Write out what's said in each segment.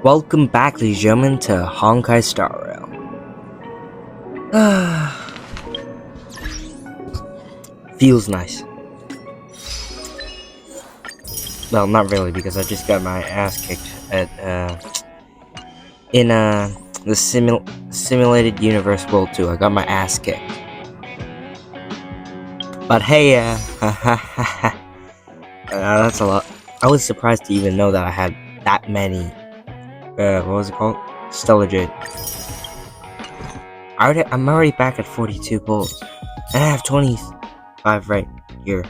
Welcome back, ladies and gentlemen, to Honkai Star Rail. Feels nice. Well, not really, because I just got my ass kicked at the simulated universe world 2. I got my ass kicked. But hey, that's a lot. I was surprised to even know that I had that many. What was it called? Stellar Jade. I'm already back at 42 gold. And I have 25 right here.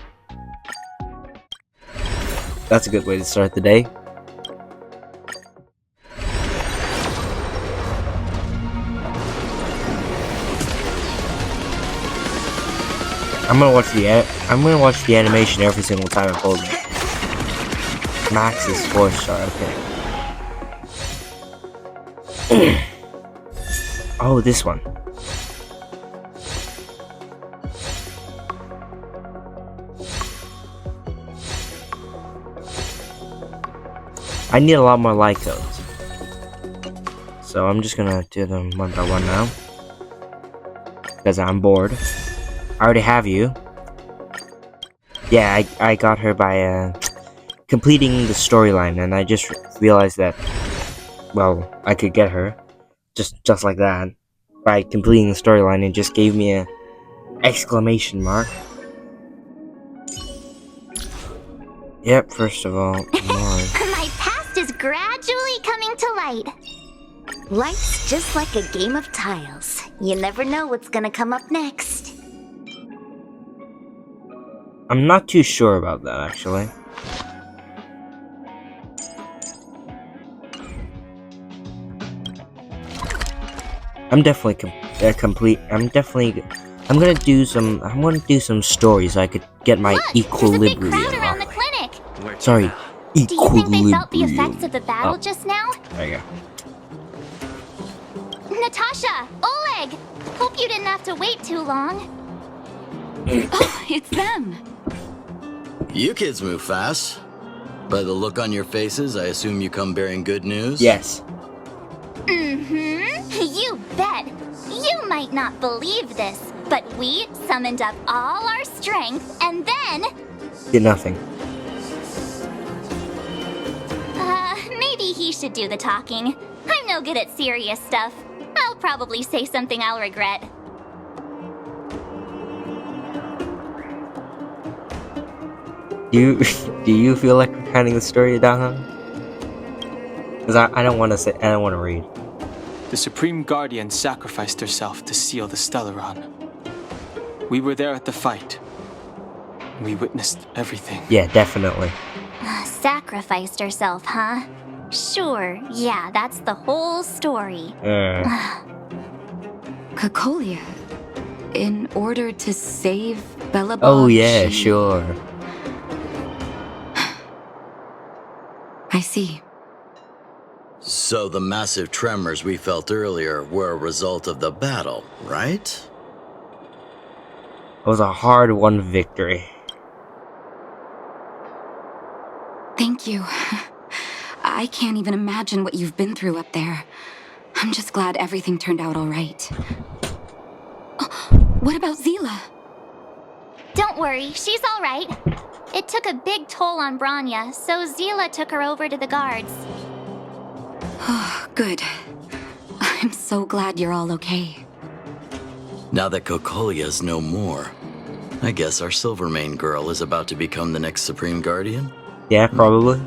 That's a good way to start the day. I'm gonna watch the animation every single time I fold it. Max is 4-star, okay. Oh, this one. I need a lot more light codes. So I'm just gonna do them one by one now. Because I'm bored. I already have you. Yeah, I got her by completing the storyline, and I just realized that, well, I could get her just like that by completing the storyline. It just gave me a exclamation mark. Yep, first of all, my past is gradually coming to light. Life's just like a game of tiles. You never know what's gonna come up next. I'm not too sure about that, actually. I'm definitely I'm gonna do some stories so I could get my equilibrium. There's a big crowd around the clinic. Sorry, equilibrium. Do you think they felt the effects of the battle just now? There you go. Natasha! Oleg! Hope you didn't have to wait too long. Oh, it's them. You kids move fast. By the look on your faces, I assume you come bearing good news? Yes. You bet. You might not believe this, but we summoned up all our strength and then... Did nothing. Maybe he should do the talking. I'm no good at serious stuff. I'll probably say something I'll regret. Do you feel like recounting the story down? Because I don't want to read. The Supreme Guardian sacrificed herself to seal the Stellaron. We were there at the fight. We witnessed everything. Yeah, definitely. Sacrificed herself, huh? Sure, yeah, that's the whole story. Cocolia, in order to save Belobog. Oh yeah, sure. I see. So the massive tremors we felt earlier were a result of the battle, right? It was a hard-won victory. Thank you. I can't even imagine what you've been through up there. I'm just glad everything turned out all right. What about Zila? Don't worry, she's all right. It took a big toll on Branya, so Zila took her over to the guards. Oh, good. I'm so glad you're all okay. Now that Cocolia's no more, I guess our Silvermane girl is about to become the next Supreme Guardian? Yeah, probably.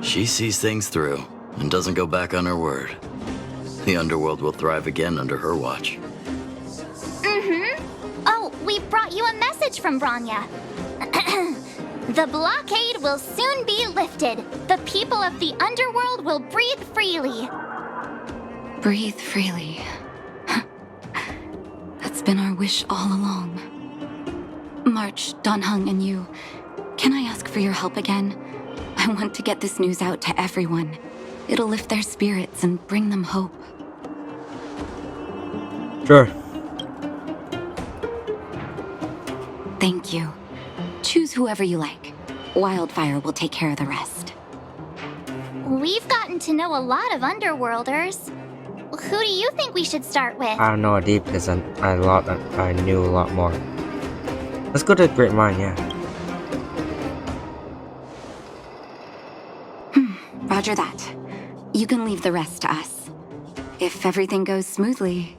She sees things through and doesn't go back on her word. The underworld will thrive again under her watch. Oh, we brought you a message from Branya. The blockade will soon be lifted. The people of the underworld will breathe freely. Breathe freely. That's been our wish all along. March, Donhung, and you, can I ask for your help again? I want to get this news out to everyone. It'll lift their spirits and bring them hope. Sure. Thank you. Choose whoever you like. Wildfire will take care of the rest. We've gotten to know a lot of Underworlders. Who do you think we should start with? I have no idea because I knew a lot more. Let's go to the Great Mine, yeah. Roger that. You can leave the rest to us. If everything goes smoothly,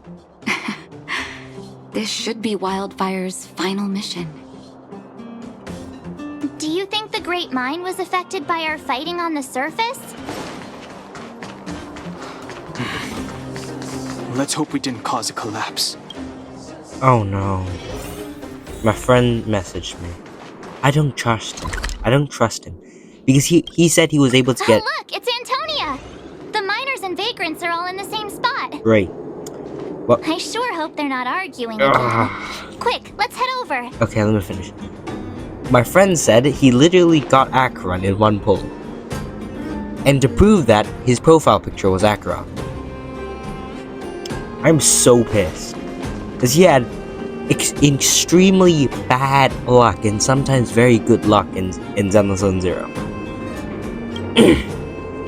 this should be Wildfire's final mission. Do you think the Great Mine was affected by our fighting on the surface? Let's hope we didn't cause a collapse. Oh no. My friend messaged me. I don't trust him. Because he said he was able to get... Oh, look, it's Antonia! The miners and vagrants are all in the same spot. Great. Well, I sure hope they're not arguing again. Quick, let's head over. okay, let me finish. My friend said he literally got Acheron in one pull. And to prove that, his profile picture was Acheron. I'm so pissed. Because he had extremely bad luck and sometimes very good luck in Zenless Zone Zero.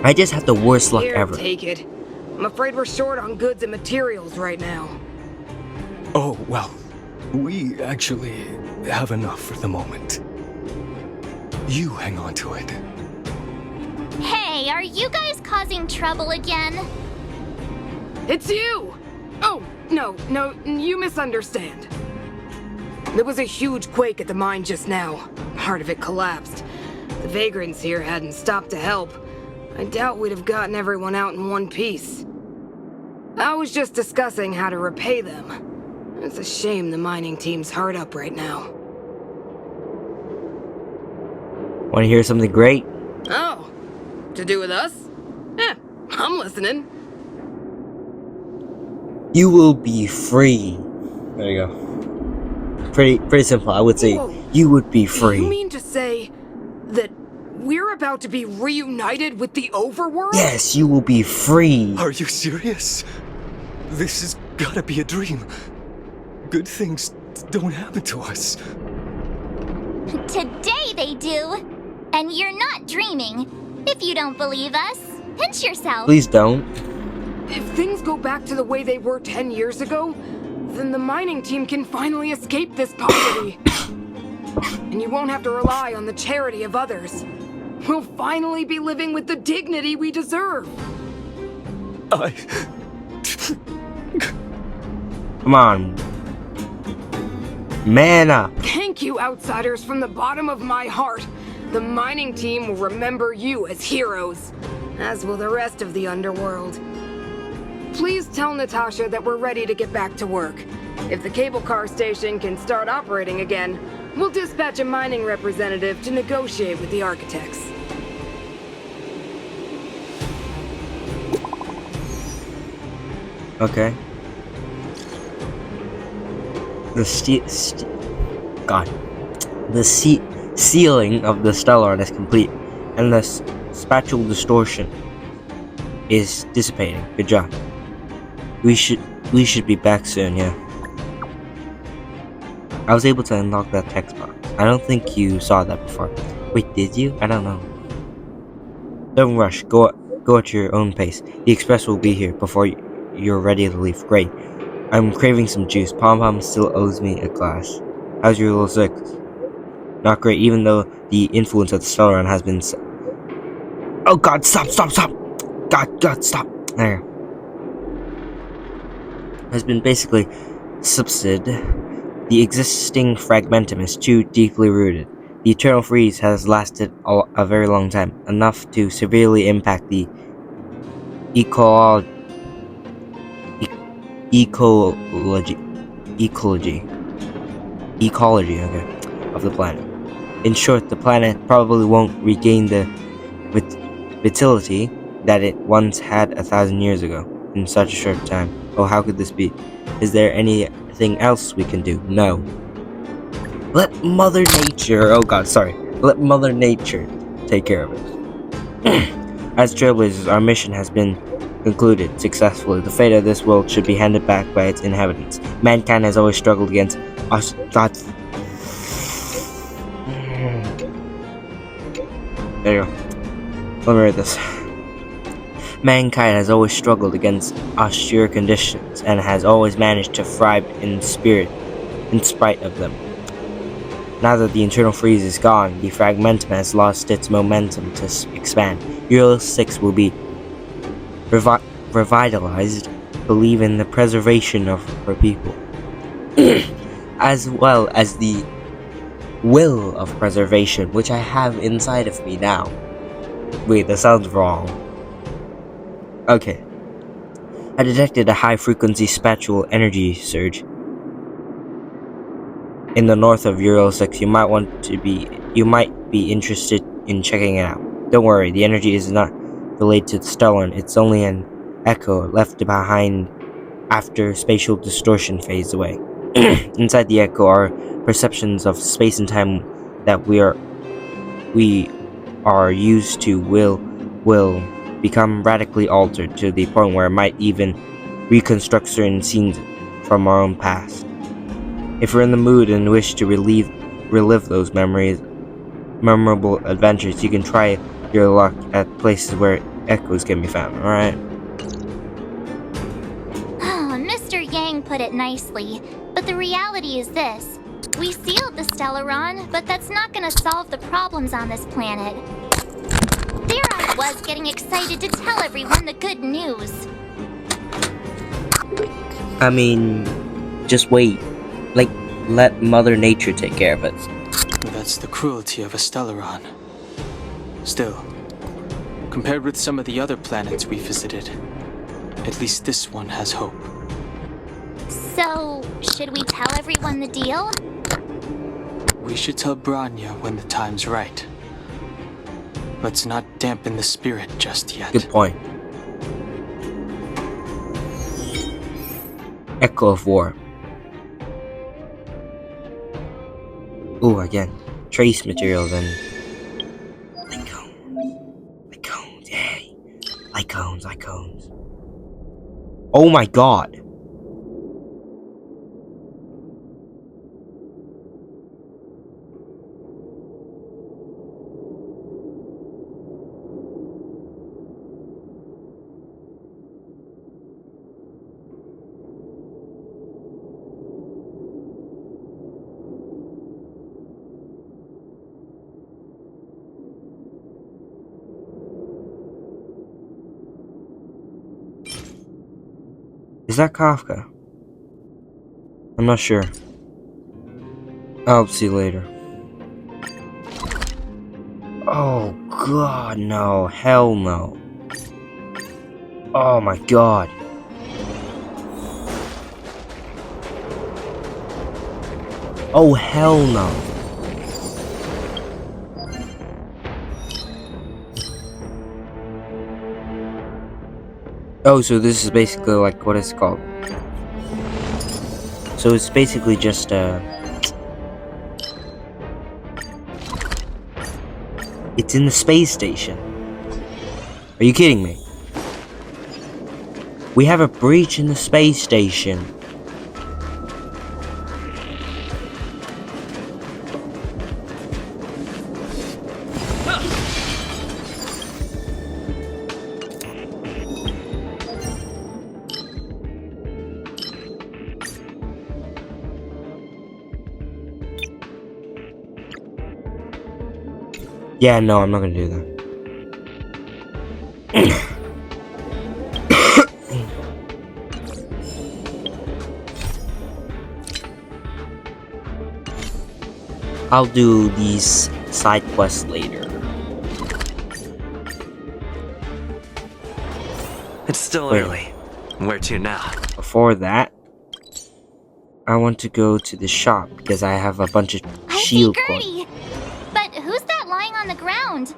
I just had the worst luck Here, ever. take it. I'm afraid we're short on goods and materials right now. Oh, well, we actually have enough for the moment. You hang on to it. Hey, are you guys causing trouble again? It's you! Oh, no, you misunderstand. There was a huge quake at the mine just now. Part of it collapsed. The vagrants here hadn't stopped to help. I doubt we'd have gotten everyone out in one piece. I was just discussing how to repay them. It's a shame the mining team's hard up right now. Want to hear something great? Oh, to do with us? Eh, I'm listening. You will be free. There you go. Pretty simple. I would say Whoa. you would be free. You mean to say that we're about to be reunited with the overworld? Yes, you will be free. Are you serious? This has gotta be a dream. Good things don't happen to us. Today they do. And you're not dreaming. If you don't believe us, pinch yourself. Please don't. If things go back to the way they were 10 years ago, then the mining team can finally escape this poverty. And you won't have to rely on the charity of others. We'll finally be living with the dignity we deserve. Come on. Man up. Thank you, outsiders, from the bottom of my heart. The mining team will remember you as heroes, as will the rest of the underworld. Please tell Natasha that we're ready to get back to work. If the cable car station can start operating again, we'll dispatch a mining representative to negotiate with the architects. Okay. The sealing of the Stellaron is complete, and the spatial distortion is dissipating. Good job. We should be back soon, yeah. I was able to unlock that text box. I don't think you saw that before. Wait, did you? I don't know. Don't rush. Go at your own pace. The express will be here before you're ready to leave. Great. I'm craving some juice. Pom Pom still owes me a glass. How's your little sickness? Not great, even though the influence of the Stellaron has been... Oh god, stop! God, stop! There. Has been basically subsided. The existing fragmentum is too deeply rooted. The eternal freeze has lasted a very long time, enough to severely impact the ecology of the planet. In short, the planet probably won't regain the vitality that it once had 1,000 years ago in such a short time. Oh, how could this be? Is there anything else we can do? No. Let Mother Nature... Oh god, sorry. Let Mother Nature take care of it. As Trailblazers, our mission has been concluded successfully. The fate of this world should be handed back by its inhabitants. Mankind has always struggled against us. There you go. Let me read this. Mankind has always struggled against austere conditions and has always managed to thrive in spirit in spite of them. Now that the internal freeze is gone, the fragmentum has lost its momentum to expand. Euro 6 will be revitalized, believe in the preservation of her people, as well as the will of preservation, which I have inside of me now. Wait, that sounds wrong. Okay. I detected a high-frequency spatial energy surge in the north of Euro 6. You might be interested in checking it out. Don't worry, the energy is not related to the Stellan. It's only an echo left behind after spatial distortion fades away. Inside the echo are perceptions of space and time that we are used to will become radically altered to the point where it might even reconstruct certain scenes from our own past. If you're in the mood and wish to relive those memorable adventures, you can try your luck at places where echoes can be found, alright? Mr. Yang put it nicely, but the reality is this. We sealed the Stellaron, but that's not gonna solve the problems on this planet. There I was getting excited to tell everyone the good news. I mean, just wait. Like, let Mother Nature take care of it. That's the cruelty of a Stellaron. Still, compared with some of the other planets we visited, at least this one has hope. So, should we tell everyone the deal? We should tell Branya when the time's right. Let's not dampen the spirit just yet. Good point. Echo of War. Ooh, again. Trace material then. Lycones, yay. Lycones. Oh my god. Is that Kafka? I'm not sure. I'll see you later. Oh god, no. Hell no. Oh my god. Oh hell no. Oh, so this is basically like what it's called. So it's basically just it's in the space station. Are you kidding me? We have a breach in the space station. Yeah, no, I'm not gonna do that. I'll do these side quests later. It's still Wait. early. Where to now? Before that, I want to go to the shop because I have a bunch of I see shield coins. Gertie! But who's that lying on the ground?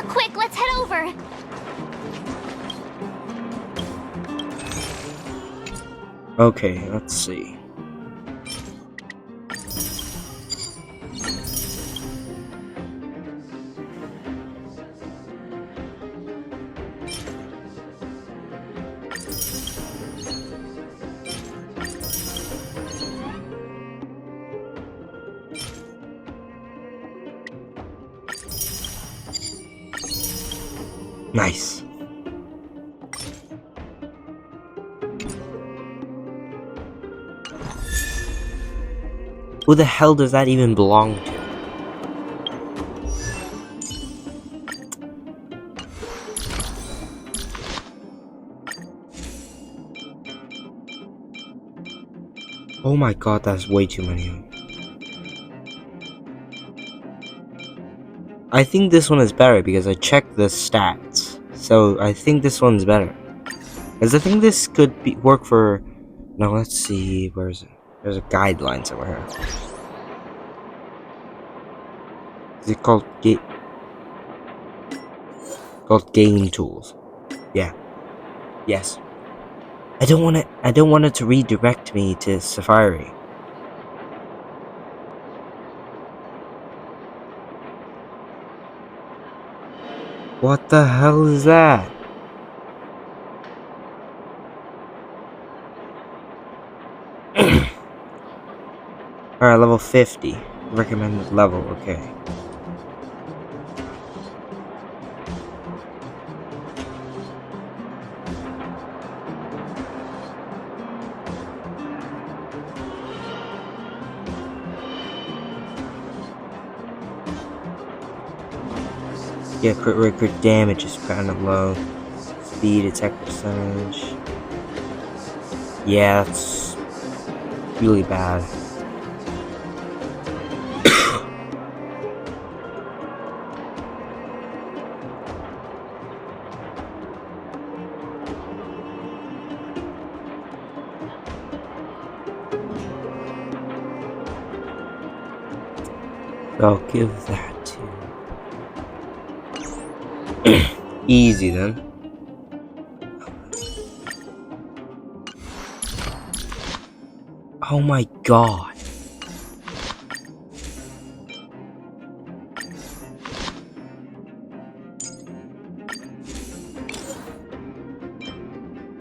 Quick, let's head over. Okay, let's see. Nice. Who the hell does that even belong to? Oh my god, that's way too many. I think this one is better because I checked the stats. So I think this one's better. Because I think this could work for... No, let's see. Where is it? There's a guideline somewhere here. Is it called game tools? Yeah. Yes. I don't want it to redirect me to Safari. What the hell is that? Alright, level 50. Recommended level, okay. Yeah, crit damage is kind of low. Speed, attack percentage. Yeah, that's really bad. So I'll give that to easy then. Oh my god.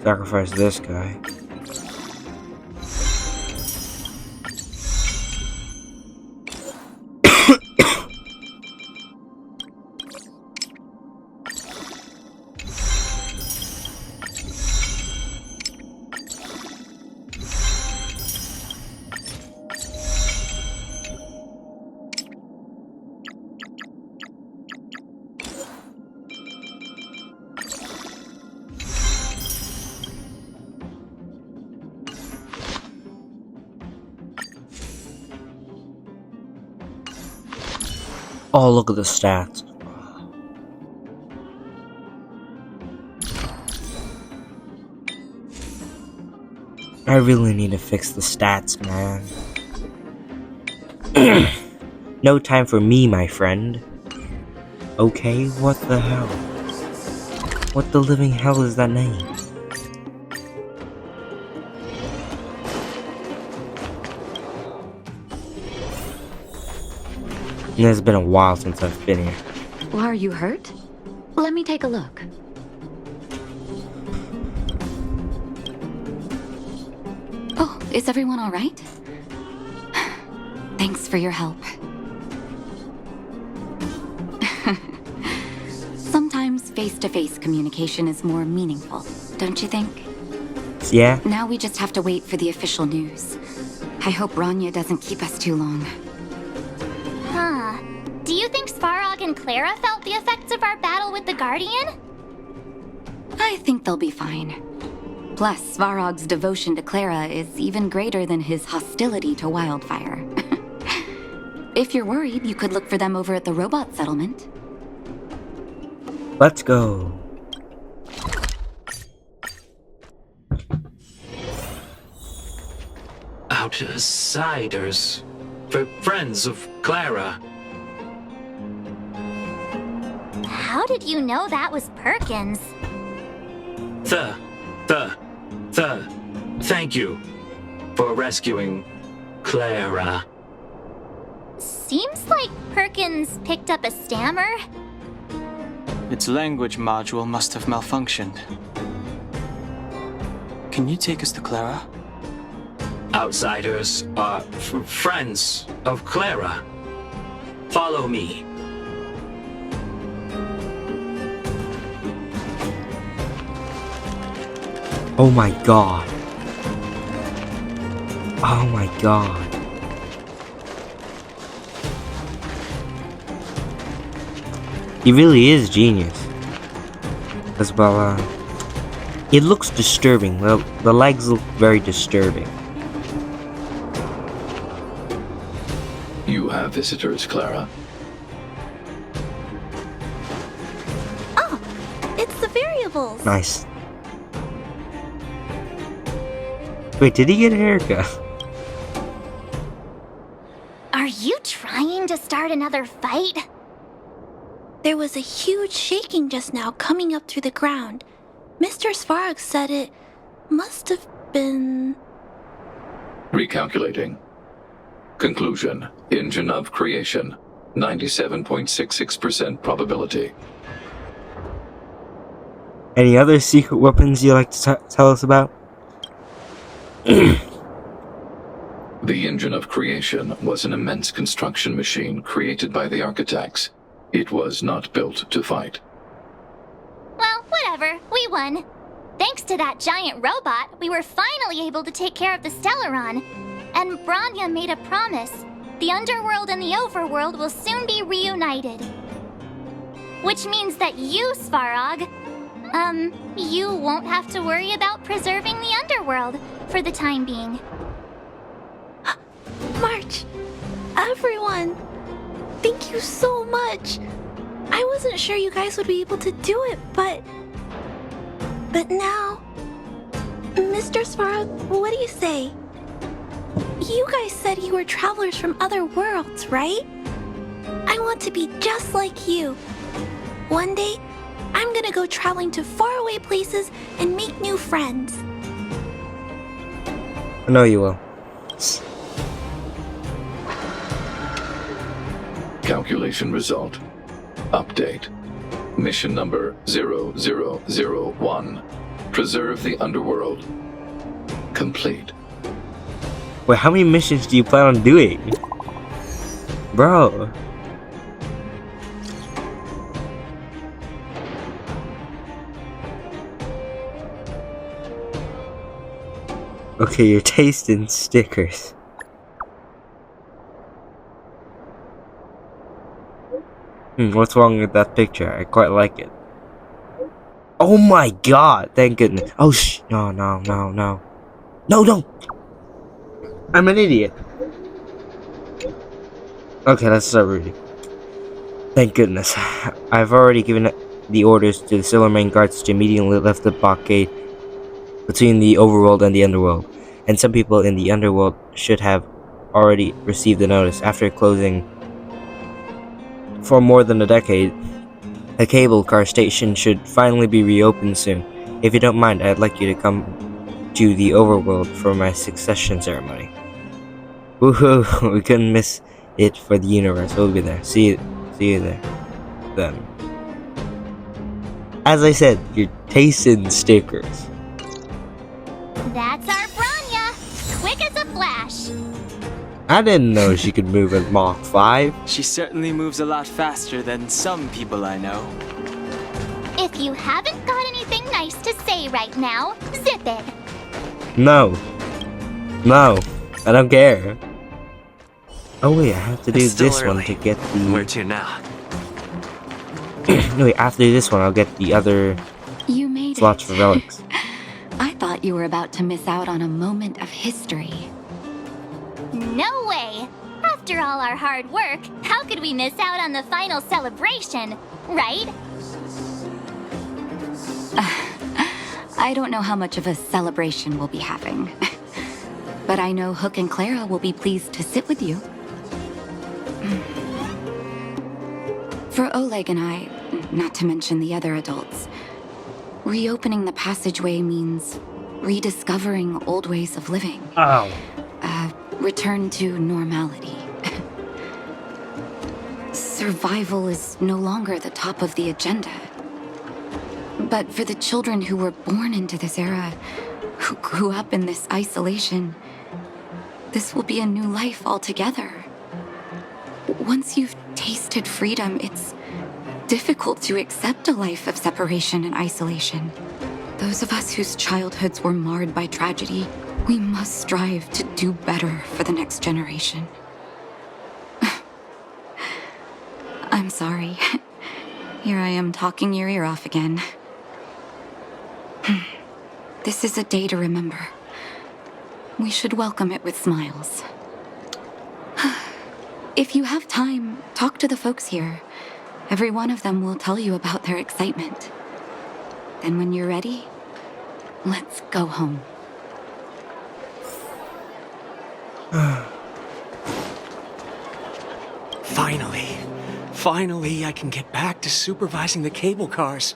Sacrifice this guy. Oh, look at the stats. I really need to fix the stats, man. No time for me, my friend. Okay, what the hell? What the living hell is that name? And it's been a while since I've been here. Are you hurt? Let me take a look. Oh, is everyone all right? Thanks for your help. Sometimes face-to-face communication is more meaningful, don't you think? Yeah? Now we just have to wait for the official news. I hope Rania doesn't keep us too long. Huh. Do you think Svarog and Clara felt the effects of our battle with the Guardian? I think they'll be fine. Plus, Svarog's devotion to Clara is even greater than his hostility to Wildfire. If you're worried, you could look for them over at the robot settlement. Let's go. Outsiders. For friends of Clara. How did you know that was Perkins? Thank you for rescuing Clara. Seems like Perkins picked up a stammer. Its language module must have malfunctioned. Can you take us to Clara? Outsiders are friends of Clara. Follow me. Oh my god. Oh my god. He really is genius. As well, it looks disturbing. The legs look very disturbing. You have visitors, Clara. Oh, it's the variables. Nice. Wait, did he get a haircut? Are you trying to start another fight? There was a huge shaking just now coming up through the ground. Mr. Svarog said it must have been... Recalculating. Conclusion. Engine of creation. 97.66% probability. Any other secret weapons you'd like to tell us about? The engine of creation was an immense construction machine created by the architects. It was not built to fight. Well, whatever. We won. Thanks to that giant robot, we were finally able to take care of the Stellaron. And Branya made a promise. The underworld and the overworld will soon be reunited. Which means that you, Svarog, you won't have to worry about preserving the underworld for the time being. March! Everyone! Thank you so much! I wasn't sure you guys would be able to do it, but now... Mr. Svarog, what do you say? You guys said you were travelers from other worlds, right? I want to be just like you. One day, I'm gonna go traveling to faraway places and make new friends. I know you will. Calculation result. Update. Mission number 0001. Preserve the underworld. Complete. Wait, how many missions do you plan on doing? Bro. Okay, your taste in stickers. What's wrong with that picture? I quite like it. Oh my god, thank goodness. Oh no. No, don't! I'm an idiot. Okay, let's start reading. Thank goodness. I've already given the orders to the Silvermane guards to immediately lift the blockade between the overworld and the underworld. And some people in the underworld should have already received the notice. After closing for more than a decade, a cable car station should finally be reopened soon. If you don't mind, I'd like you to come to the overworld for my succession ceremony. Woohoo! We couldn't miss it for the universe. We'll be there. See you there. Then. As I said, your taste in stickers. That's our Branya! Quick as a flash! I didn't know she could move at Mach 5. She certainly moves a lot faster than some people I know. If you haven't got anything nice to say right now, zip it! No, I don't care. Oh wait, I have to do It's still this one early. to get Where the... to now? No, wait, after this one I'll get the other You made slots it. for relics. I thought you were about to miss out on a moment of history. No way! After all our hard work, how could we miss out on the final celebration, right? I don't know how much of a celebration we'll be having. But I know Hook and Clara will be pleased to sit with you. For Oleg and I, not to mention the other adults, reopening the passageway means rediscovering old ways of living. Oh. Return to normality. Survival is no longer the top of the agenda. But for the children who were born into this era, who grew up in this isolation, this will be a new life altogether. Once you've tasted freedom, it's difficult to accept a life of separation and isolation. Those of us whose childhoods were marred by tragedy, we must strive to do better for the next generation. I'm sorry. Here I am talking your ear off again. This is a day to remember. We should welcome it with smiles. If you have time, talk to the folks here. Every one of them will tell you about their excitement. Then when you're ready, let's go home. Finally, I can get back to supervising the cable cars.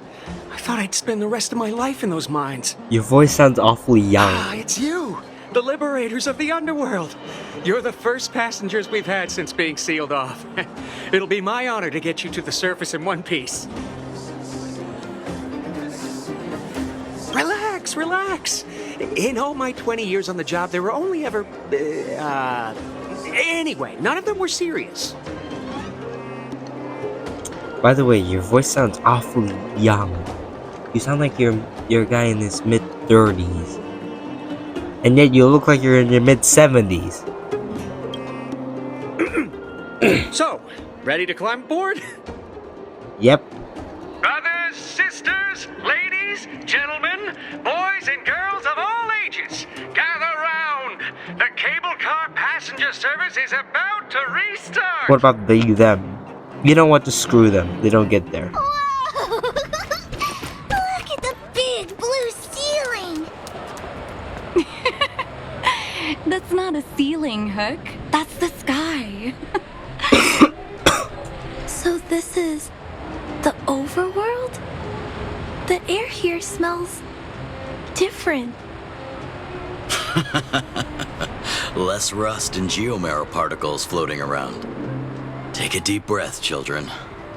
I thought I'd spend the rest of my life in those mines. Your voice sounds awfully young. Ah, it's you! The liberators of the underworld! You're the first passengers we've had since being sealed off. It'll be my honor to get you to the surface in one piece. Relax! In all my 20 years on the job, there were only ever... Anyway, none of them were serious. By the way, your voice sounds awfully young. You sound like you're a guy in his mid-30s. And yet you look like you're in your mid-70s. So, ready to climb aboard? Yep. Brothers, sisters, ladies, gentlemen, boys and girls of all ages, gather round. The cable car passenger service is about to restart. What about them? You don't want to screw them. They don't get there. Whoa! Look at the big blue ceiling! That's not a ceiling, Hook. That's the sky. So this is the overworld? The air here smells different. Less rust and geomarrow particles floating around. Take a deep breath, children.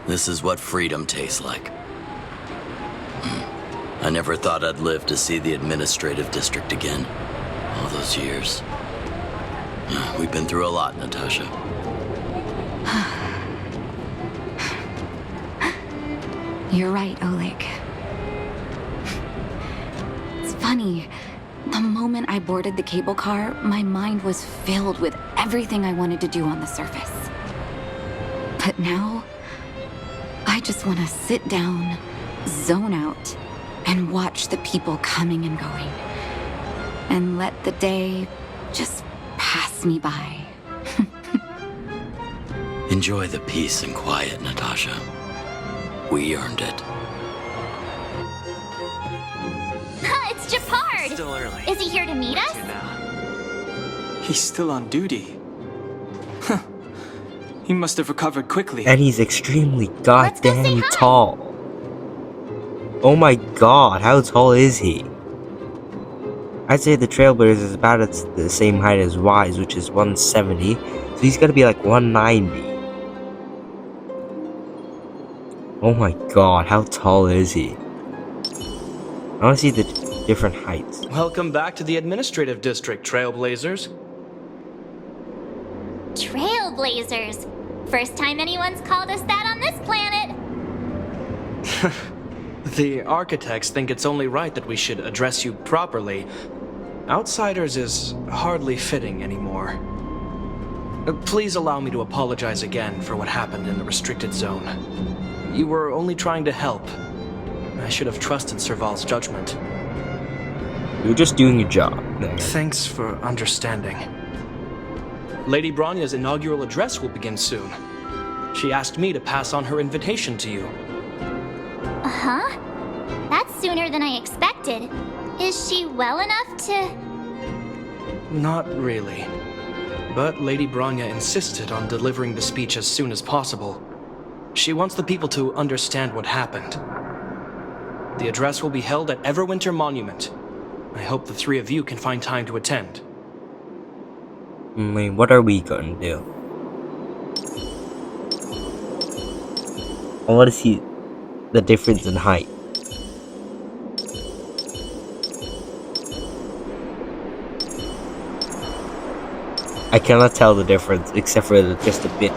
This is what freedom tastes like. I never thought I'd live to see the administrative district again. All those years. We've been through a lot, Natasha. You're right, Oleg. It's funny. The moment I boarded the cable car, my mind was filled with everything I wanted to do on the surface. But now, I just want to sit down, zone out, and watch the people coming and going. And let the day just pass me by. Enjoy the peace and quiet, Natasha. We earned it. It's Japard! Still early. Is he here to meet us? He's still on duty. Huh. He must have recovered quickly. And he's extremely goddamn tall. Oh my god, how tall is he? I'd say the Trailblazer is about at the same height as Wise, which is 170. So he's gonna be like 190. Oh my god, how tall is he? I wanna see the different heights. Welcome back to the administrative district, Trailblazers. Trailblazers. First time anyone's called us that on this planet. The architects think it's only right that we should address you properly. Outsiders is hardly fitting anymore. Please allow me to apologize again for what happened in the restricted zone. You were only trying to help. I should have trusted Serval's judgment. You're just doing your job. Thanks for understanding. Lady Bronya's inaugural address will begin soon. She asked me to pass on her invitation to you. Uh-huh. That's sooner than I expected. Is she well enough to... Not really. But Lady Bronya insisted on delivering the speech as soon as possible. She wants the people to understand what happened. The address will be held at Everwinter Monument. I hope the three of you can find time to attend. I mean, what are we gonna do? I want to see the difference in height. I cannot tell the difference except for just a bit.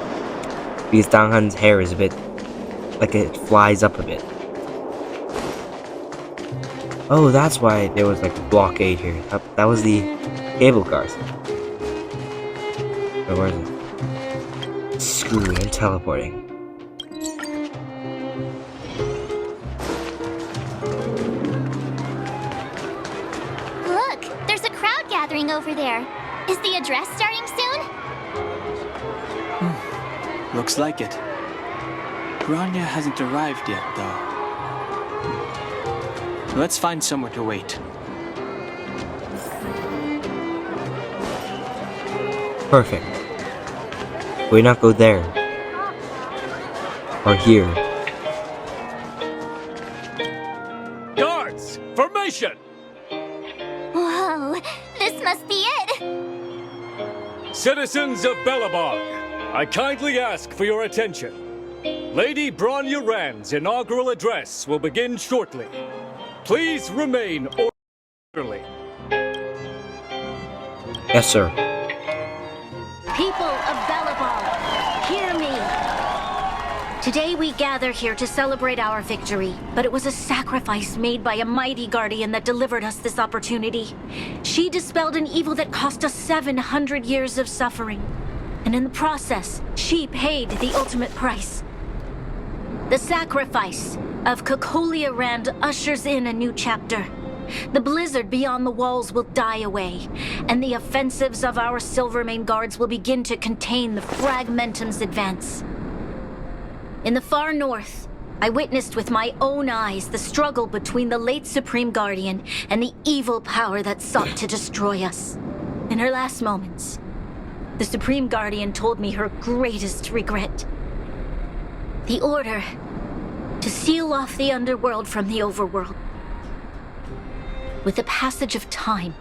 Because Danghan's hair is a bit... like it flies up a bit. Oh, that's why there was like a blockade here. That was the cable cars. Oh, where is it? Screw, I'm teleporting. gathering over there. Is the address starting soon? Looks like it. Bronya hasn't arrived yet, though. Let's find somewhere to wait. Perfect. Why not go there? Or here? Guards! Formation! Whoa, this must be it! Citizens of Belobog, I kindly ask for your attention. Lady Bronya Rand's inaugural address will begin shortly. Please remain orderly. Yes, sir. People of Belobog, hear me. Today we gather here to celebrate our victory, but it was a sacrifice made by a mighty guardian that delivered us this opportunity. She dispelled an evil that cost us 700 years of suffering, and in the process, she paid the ultimate price. The sacrifice of Cocolia Rand ushers in a new chapter. The blizzard beyond the walls will die away, and the offensives of our Silvermane guards will begin to contain the Fragmentum's advance. In the far north, I witnessed with my own eyes the struggle between the late Supreme Guardian and the evil power that sought to destroy us. In her last moments, the Supreme Guardian told me her greatest regret. The order to seal off the underworld from the overworld. With the passage of time,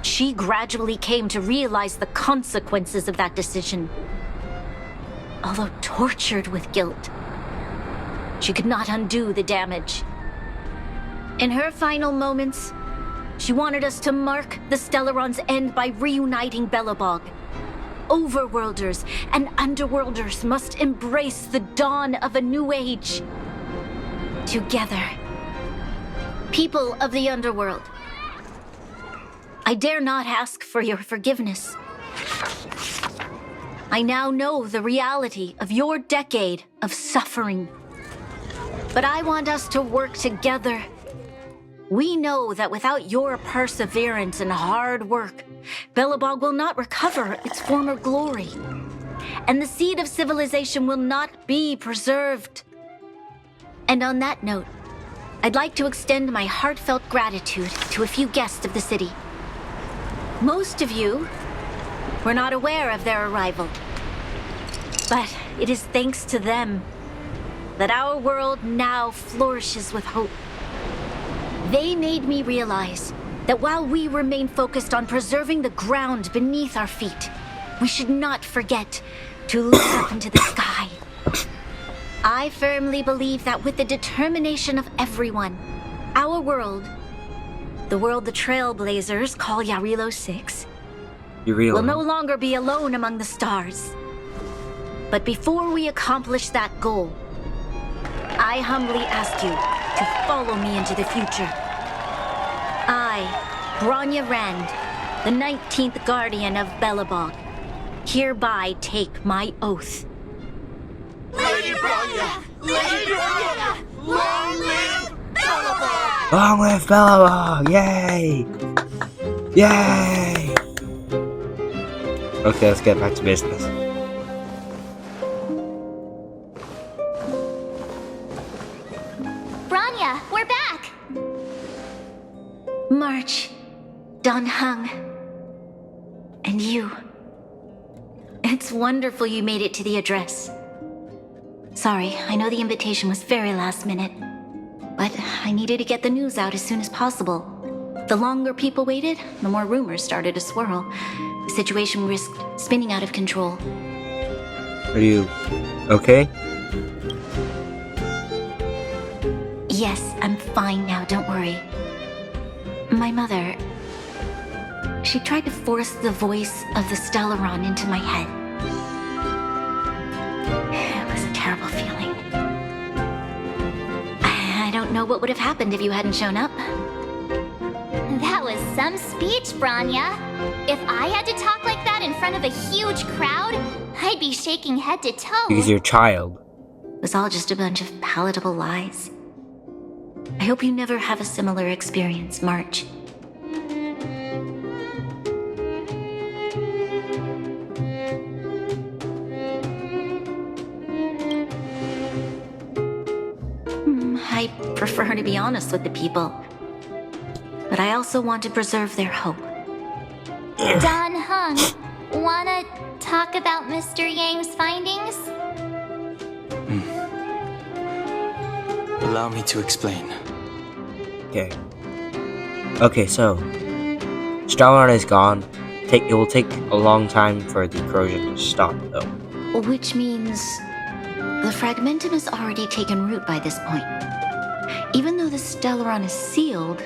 she gradually came to realize the consequences of that decision. Although tortured with guilt, she could not undo the damage. In her final moments, she wanted us to mark the Stellaron's end by reuniting Belobog. Overworlders and underworlders must embrace the dawn of a new age. Together. People of the underworld, I dare not ask for your forgiveness. I now know the reality of your decade of suffering. But I want us to work together. We know that without your perseverance and hard work, Belobog will not recover its former glory. And the seed of civilization will not be preserved. And on that note, I'd like to extend my heartfelt gratitude to a few guests of the city. Most of you were not aware of their arrival. But it is thanks to them that our world now flourishes with hope. They made me realize that while we remain focused on preserving the ground beneath our feet, we should not forget to look up into the sky. I firmly believe that with the determination of everyone, our world, the world the Trailblazers call Yarilo 6, will no longer be alone among the stars. But before we accomplish that goal, I humbly ask you to follow me into the future. I, Bronya Rand, the 19th Guardian of Belobog, hereby take my oath. Lady Bronya! Lady Bronya! Long live Belobog! Long live Belobog! Yay! Yay! Okay, let's get back to business. Bronya, we're back! March, Donhung, and you. It's wonderful you made it to the address. Sorry, I know the invitation was very last minute, but I needed to get the news out as soon as possible. The longer people waited, the more rumors started to swirl. The situation risked spinning out of control. Are you okay? Yes, I'm fine now, don't worry. My mother, she tried to force the voice of the Stellaron into my head. It was a terrible feeling. I don't know what would have happened if you hadn't shown up. That was some speech, Bronya. If I had to talk like that in front of a huge crowd, I'd be shaking head to toe. Because you're a child. It was all just a bunch of palatable lies. I hope you never have a similar experience, March. for her to be honest with the people. But I also want to preserve their hope. Don Hung, wanna talk about Mr. Yang's findings? Allow me to explain. Okay. Okay, so Stellar is gone. It will take a long time for the corrosion to stop, though. Which means the fragmentum has already taken root by this point. Even though the Stellaron is sealed,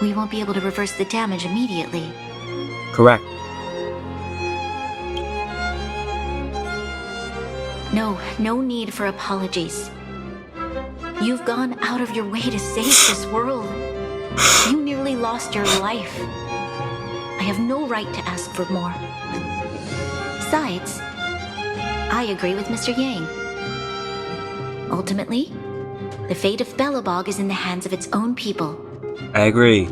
we won't be able to reverse the damage immediately. Correct. No need for apologies. You've gone out of your way to save this world. You nearly lost your life. I have no right to ask for more. Besides, I agree with Mr. Yang. Ultimately, the fate of Belobog is in the hands of its own people. I agree.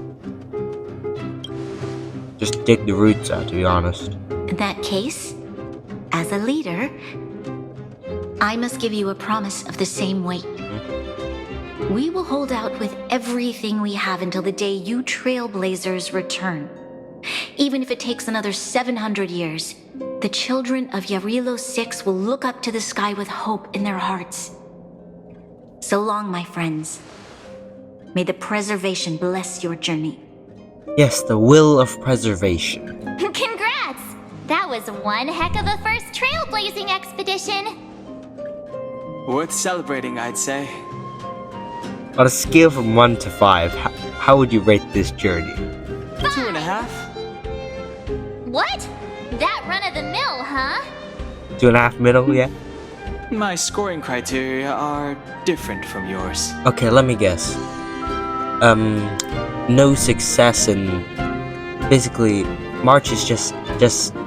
Just dig the roots out, to be honest. In that case, as a leader, I must give you a promise of the same weight. We will hold out with everything we have until the day you Trailblazers return. Even if it takes another 700 years, the children of Yarilo 6 will look up to the sky with hope in their hearts. So long, my friends. May the preservation bless your journey. Yes, the will of preservation. Congrats! That was one heck of a first trailblazing expedition. Worth celebrating, I'd say. On a scale from 1 to 5, how would you rate this journey? 2.5. What? That run-of-the-mill, huh? 2.5 middle, yeah? My scoring criteria are different from yours. Okay, let me guess. No success in... Basically, March is just...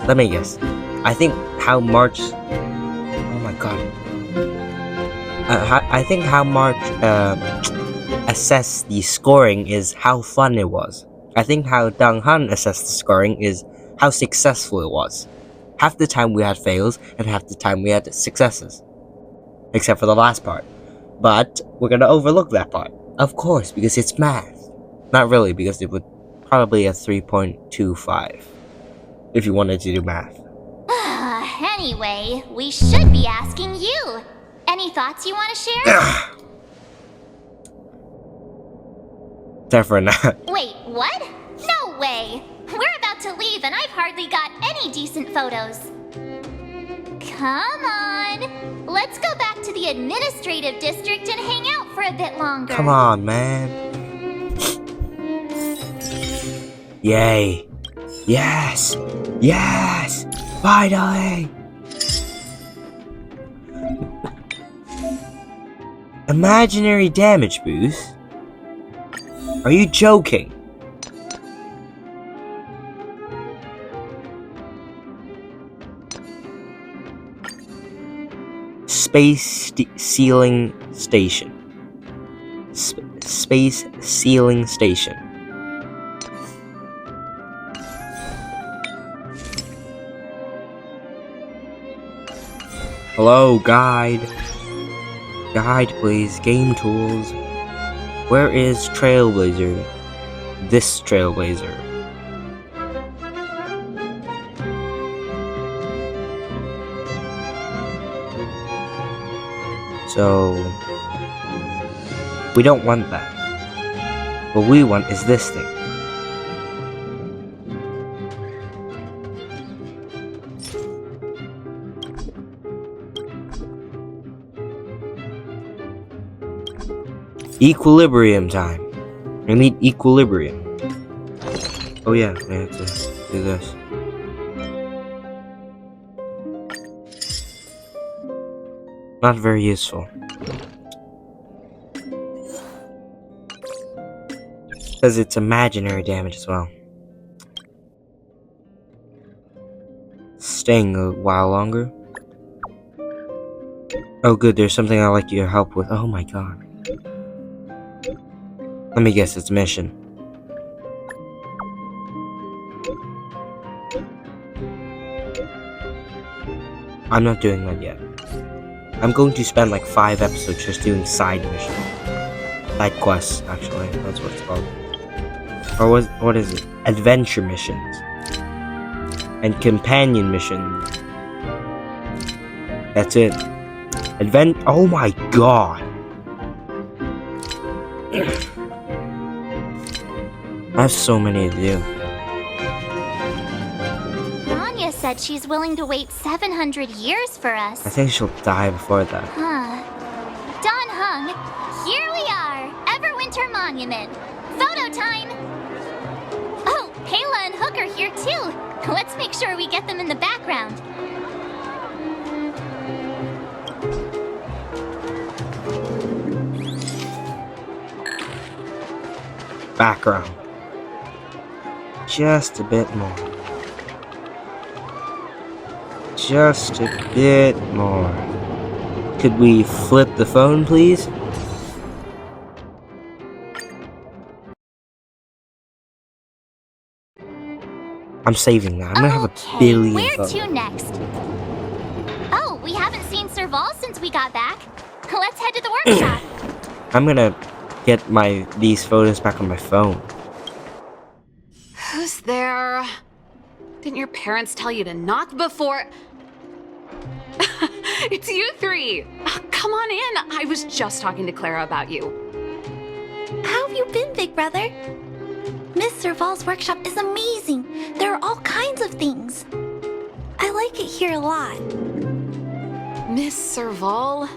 Let me guess. I think how March... Oh my god. I think how March assessed the scoring is how fun it was. I think how Dang Han assessed the scoring is how successful it was. Half the time we had fails, and half the time we had successes. Except for the last part. But we're gonna overlook that part. Of course, because it's math. Not really, because it would probably a 3.25. If you wanted to do math. Anyway, we should be asking you. Any thoughts you want to share? Definitely not. Wait, what? No way! We're about to leave and I've hardly got any decent photos. Come on! Let's go back to the administrative district and hang out for a bit longer. Come on, man. Yay. Yes! Yes! Finally! Imaginary damage boost? Are you joking? Space sealing station. Space sealing station. Hello, guide. Guide, please. Game tools. Where is Trailblazer? This Trailblazer. So... we don't want that. What we want is this thing. Equilibrium time. I need equilibrium. Oh yeah, I have to do this. Not very useful. Because it's imaginary damage as well. Staying a while longer. Oh good, there's something I'd like your help with. Oh my god. Let me guess, it's mission. I'm not doing that yet. I'm going to spend like 5 episodes just doing side missions. Side quests, actually. That's what it's called. Or what is it? Adventure missions. And companion missions. That's it. Oh my god! I have so many to do. Rania said she's willing to wait 700 years for us. I think she'll die before that. Huh. Don Hung, here we are! Everwinter Monument! Photo time! Oh, Kayla and Hook are here too! Let's make sure we get them in the background. Background. Just a bit more. Just a bit more. Could we flip the phone, please? I'm saving that. I'm gonna have a billion Where photos. to next? Oh, we haven't seen Serval since we got back. Let's head to the workshop. I'm gonna get these photos back on my phone. Who's there? Didn't your parents tell you to knock before? It's you three! Come on in! I was just talking to Clara about you. How have you been, big brother? Miss Serval's workshop is amazing. There are all kinds of things. I like it here a lot. Miss Serval?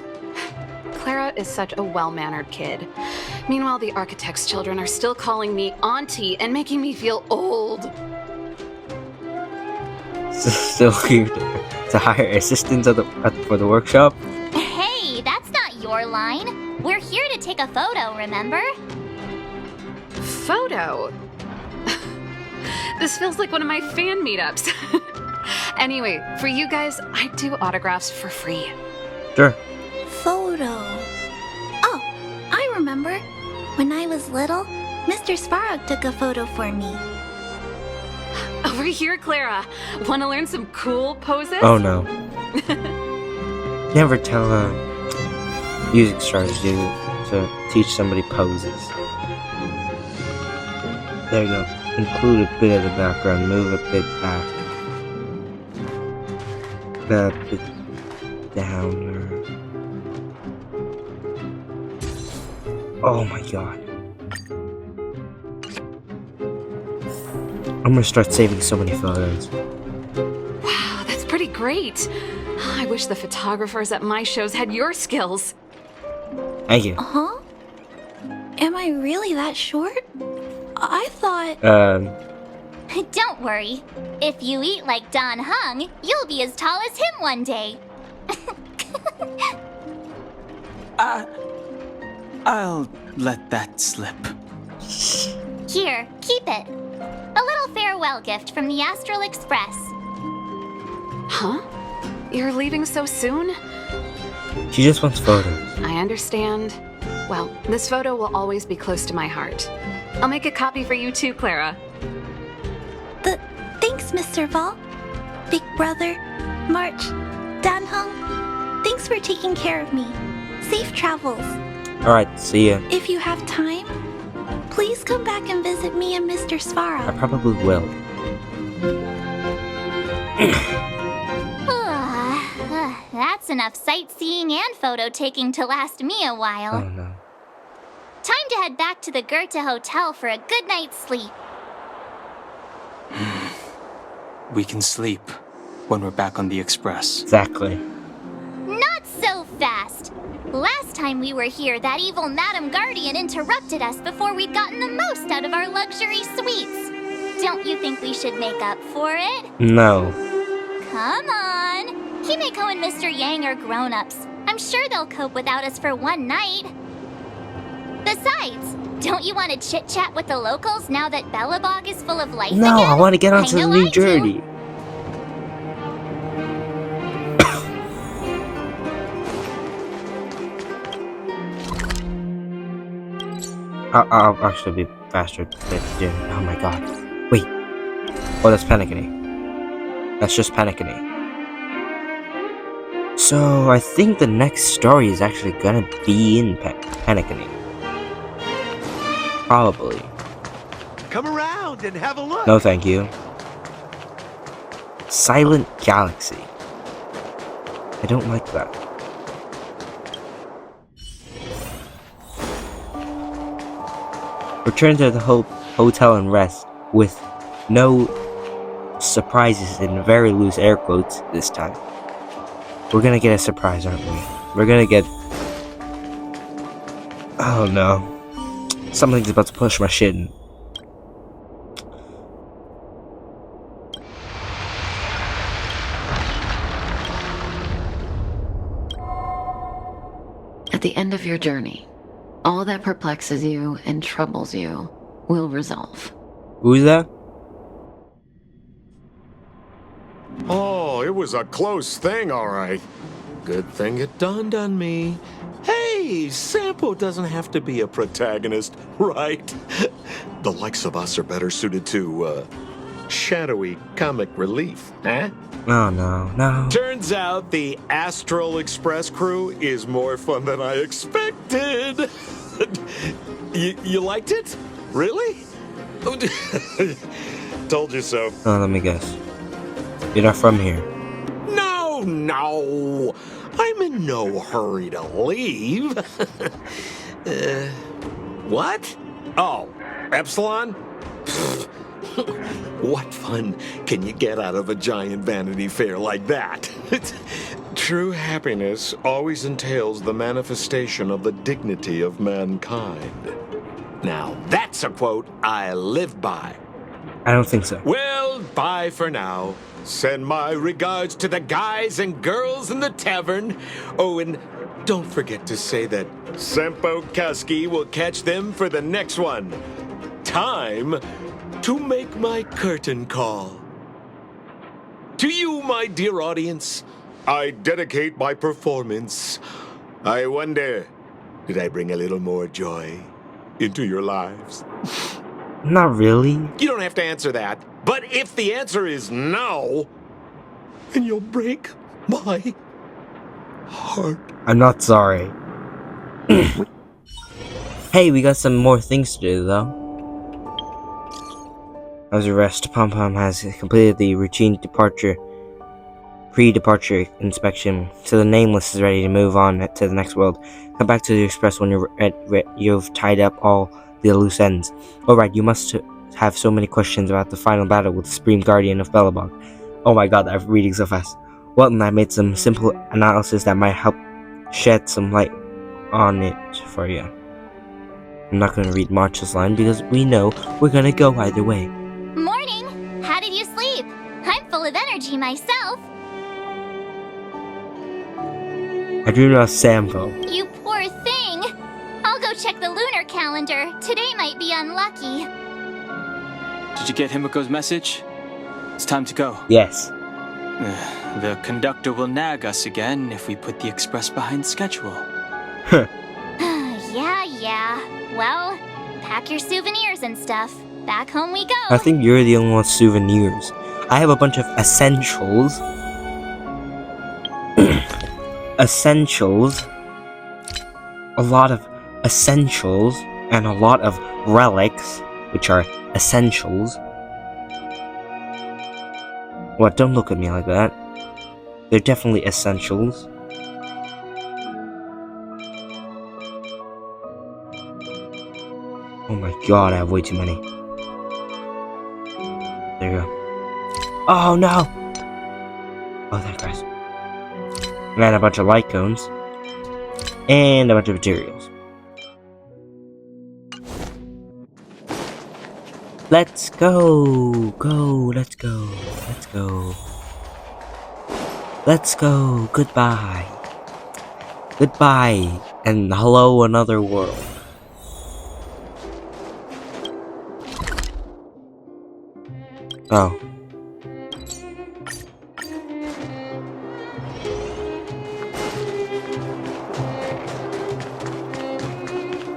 Clara is such a well-mannered kid. Meanwhile, the architect's children are still calling me auntie and making me feel old. Still here to hire assistants for the workshop. Hey, that's not your line. We're here to take a photo, remember? Photo? This feels like one of my fan meetups. Anyway, for you guys, I do autographs for free. Sure. Photo. Oh, I remember. When I was little, Mr. Svarog took a photo for me. Over here, Clara. Want to learn some cool poses? Oh no. Never tell music stars to teach somebody poses. There you go. Include a bit of the background, move a bit back. A bit down. Oh my god. I'm gonna start saving so many photos. Wow, that's pretty great. I wish the photographers at my shows had your skills. Thank you. Huh? Am I really that short? I thought... Don't worry. If you eat like Don Hung, you'll be as tall as him one day. I'll let that slip. Here, keep it. A little farewell gift from the Astral Express. Huh? You're leaving so soon? She just wants photos. I understand. Well, this photo will always be close to my heart. I'll make a copy for you too, Clara. Thanks, Miss Serval. Big brother, March, Dan Hung. Thanks for taking care of me. Safe travels. Alright, see ya. If you have time, please come back and visit me and Mr. Svarog. I probably will. That's enough sightseeing and photo taking to last me a while. Oh no. Time to head back to the Goethe Hotel for a good night's sleep. We can sleep when we're back on the Express. Exactly. Not so fast! Last time we were here, that evil Madam Guardian interrupted us before we'd gotten the most out of our luxury suites. Don't you think we should make up for it? No. Come on! Himeko and Mr. Yang are grown-ups. I'm sure they'll cope without us for one night. Besides, don't you want to chit-chat with the locals now that Belobog is full of life again? No, I want to get onto the new journey. I'll actually be faster than doing. Oh my god. Wait. Oh, that's Panicany. That's just Panicany. So, I think the next story is actually gonna be in Panicany. Probably. Come around and have a look. No, thank you. Silent Galaxy. I don't like that. Return to the hotel and rest with no surprises in very loose air quotes this time. We're gonna get a surprise, aren't we? We're gonna get... Oh no. Something's about to push my shin. At the end of your journey, all that perplexes you and troubles you will resolve. Who's that? Oh, it was a close thing, all right. Good thing it dawned on me. Hey, Sampo doesn't have to be a protagonist, right? The likes of us are better suited to, shadowy comic relief, huh? Oh, no. Turns out the Astral Express crew is more fun than I expected. You liked it? Really? Told you so. Oh, let me guess. You're not from here. No. I'm in no hurry to leave. What? Oh, Epsilon? What fun can you get out of a giant Vanity Fair like that? True happiness always entails the manifestation of the dignity of mankind. Now, that's a quote I live by. I don't think so. Well, bye for now. Send my regards to the guys and girls in the tavern. Oh, and don't forget to say that Sempo Kaski will catch them for the next one. Time to make my curtain call. To you, my dear audience, I dedicate my performance. I wonder, did I bring a little more joy into your lives? Not really. You don't have to answer that. But if the answer is no, then you'll break my heart. I'm not sorry. Hey, we got some more things to do, though. As a rest, Pom Pom has completed the routine pre-departure inspection, so the Nameless is ready to move on to the next world. Come back to the Express when you've tied up all the loose ends. Alright, you must have so many questions about the final battle with the Supreme Guardian of Belobog. Oh my god, I'm reading so fast. Well, and I made some simple analysis that might help shed some light on it for you. I'm not going to read March's line because we know we're going to go either way. Morning! How did you sleep? I'm full of energy myself. I do know Sampo. You poor thing! I'll go check the lunar calendar. Today might be unlucky. Did you get Himiko's message? It's time to go. Yes. The conductor will nag us again if we put the express behind schedule. Yeah. Well, pack your souvenirs and stuff. Back home we go. I think you're the only one with souvenirs. I have a bunch of essentials. Essentials. A lot of essentials. And a lot of relics, which are essentials. What? Don't look at me like that. They're definitely essentials. Oh my god, I have way too many. There you go. Oh no! Oh, that guy's. And a bunch of light cones. And a bunch of materials. Let's go! Let's go. Let's go. Goodbye. Goodbye. And hello, another world. Oh.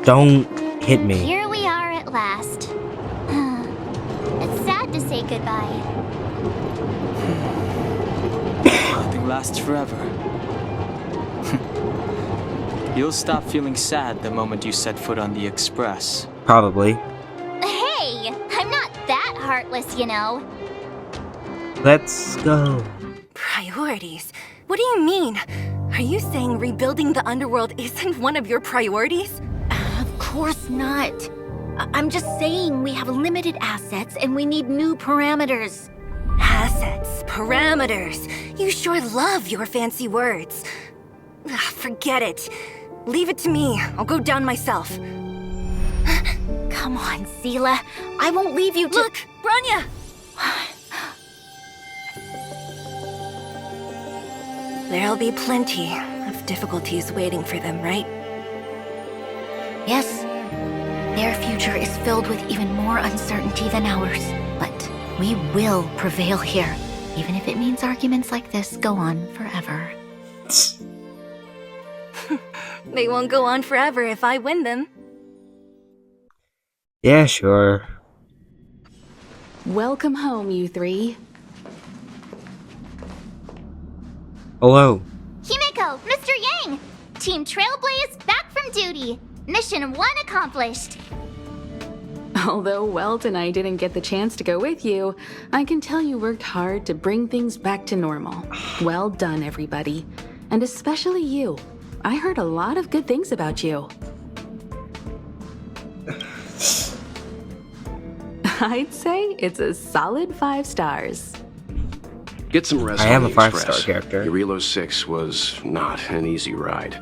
Don't hit me. Here we are at last. It's sad to say goodbye. Nothing lasts forever. You'll stop feeling sad the moment you set foot on the express. Probably. Hey, I'm not that heartless, you know. Let's go. Priorities? What do you mean? Are you saying rebuilding the underworld isn't one of your priorities? Of course not. I'm just saying we have limited assets and we need new parameters. Assets, parameters. You sure love your fancy words. Forget it. Leave it to me. I'll go down myself. Come on, Seela. I won't leave you to— Look, Branya! There'll be plenty of difficulties waiting for them, right? Yes. Their future is filled with even more uncertainty than ours. But we will prevail here, even if it means arguments like this go on forever. They won't go on forever if I win them. Yeah, sure. Welcome home, you three. Hello. Himeko, Mr. Yang! Team Trailblaze back from duty. Mission 1 accomplished. Although Welt and I didn't get the chance to go with you, I can tell you worked hard to bring things back to normal. Well done, everybody. And especially you. I heard a lot of good things about you. I'd say it's a solid 5 stars. Get some rest. I am on a the 5-star Express. character. Eurilo 6 was not an easy ride.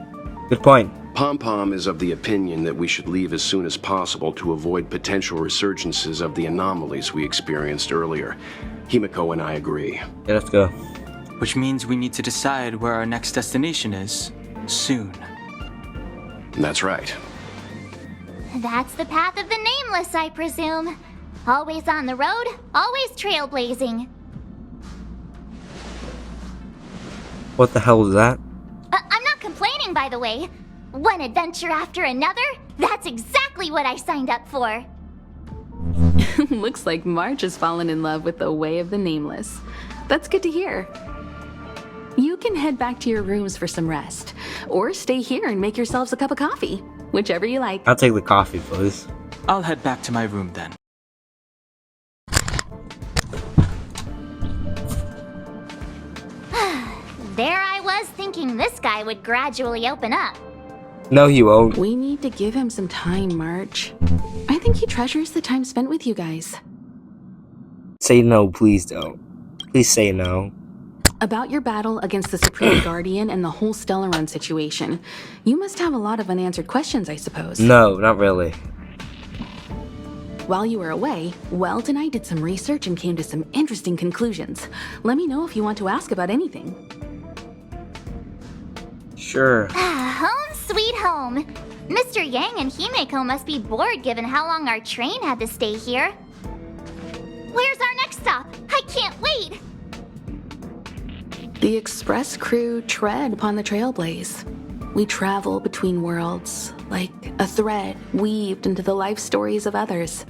Good point. Pom-Pom is of the opinion that we should leave as soon as possible to avoid potential resurgences of the anomalies we experienced earlier. Himeko and I agree. Yeah, let's go. Which means we need to decide where our next destination is soon. That's right. That's the path of the nameless, I presume. Always on the road, always trailblazing. What the hell is that? I'm not complaining, by the way. One adventure after another? That's exactly what I signed up for. Looks like March has fallen in love with the way of the nameless. That's good to hear. You can head back to your rooms for some rest, or stay here and make yourselves a cup of coffee, whichever you like. I'll take the coffee, please. I'll head back to my room then. There I was thinking this guy would gradually open up. No, he won't. We need to give him some time, March. I think he treasures the time spent with you guys. Say no, please don't. Please say no. About your battle against the Supreme Guardian and the whole Stellaron situation, you must have a lot of unanswered questions, I suppose. No, not really. While you were away, Welt and I did some research and came to some interesting conclusions. Let me know if you want to ask about anything. Sure. Home sweet home. Mr. Yang and Himeko must be bored given how long our train had to stay here. Where's our next stop? I can't wait! The Express crew tread upon the Trailblaze. We travel between worlds, like a thread weaved into the life stories of others.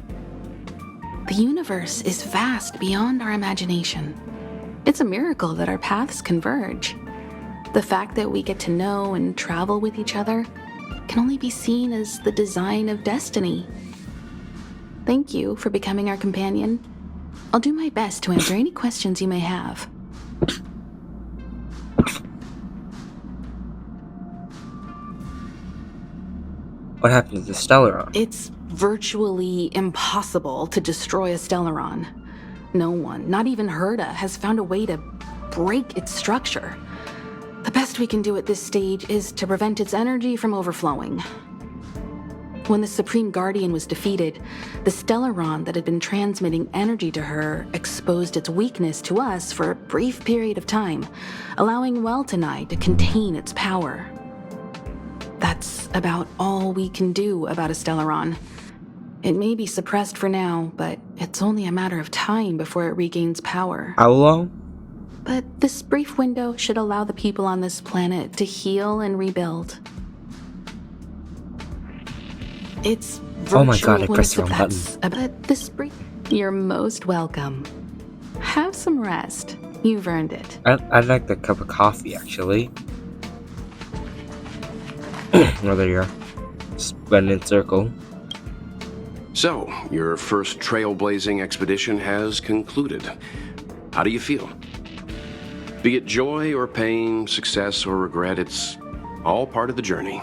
The universe is vast beyond our imagination. It's a miracle that our paths converge. The fact that we get to know and travel with each other can only be seen as the design of destiny. Thank you for becoming our companion. I'll do my best to answer any questions you may have. What happened to the Stellaron? It's virtually impossible to destroy a Stellaron. No one, not even Herda, has found a way to break its structure. The best we can do at this stage is to prevent its energy from overflowing. When the Supreme Guardian was defeated, the Stellaron that had been transmitting energy to her exposed its weakness to us for a brief period of time, allowing Welt and I to contain its power. That's about all we can do about a Stellaron. It may be suppressed for now, but it's only a matter of time before it regains power. How long? But this brief window should allow the people on this planet to heal and rebuild. It's virtual. Oh my god, I pressed the wrong button. But this brief... You're most welcome. Have some rest. You've earned it. I'd like the cup of coffee, actually. Oh, there you are. Just went in circle. So, your first trailblazing expedition has concluded. How do you feel? Be it joy or pain, success or regret, it's all part of the journey.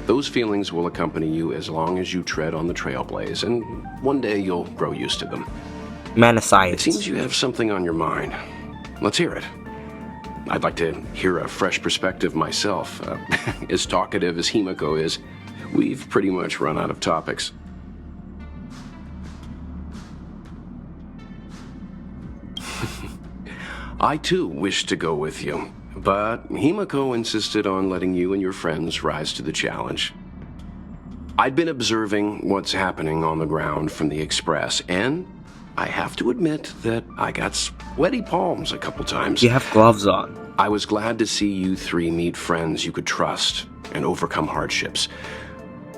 Those feelings will accompany you as long as you tread on the trailblaze, and one day you'll grow used to them. Man of science. It seems you have something on your mind. Let's hear it. I'd like to hear a fresh perspective myself. As talkative as Himiko is, we've pretty much run out of topics. I too wish to go with you, but Himiko insisted on letting you and your friends rise to the challenge. I'd been observing what's happening on the ground from the Express, and I have to admit that I got sweaty palms a couple times. You have gloves on. I was glad to see you three meet friends you could trust and overcome hardships.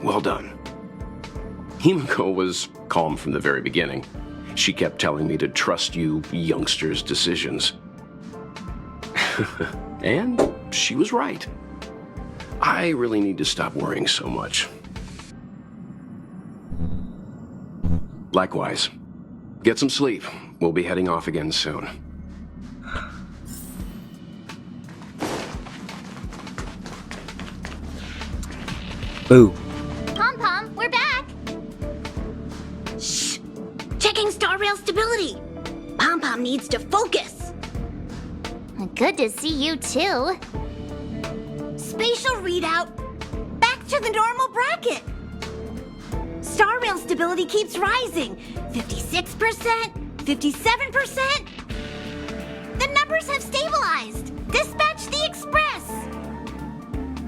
Well done. Himiko was calm from the very beginning. She kept telling me to trust you youngsters' decisions. And she was right. I really need to stop worrying so much. Likewise. Get some sleep. We'll be heading off again soon. Boo. Pom-Pom, we're back! Shh! Checking Star Rail stability! Pom-Pom needs to focus! Good to see you too. Spatial readout. Back to the normal bracket. Star Rail stability keeps rising. 56%, 57%. The numbers have stabilized. Dispatch the Express.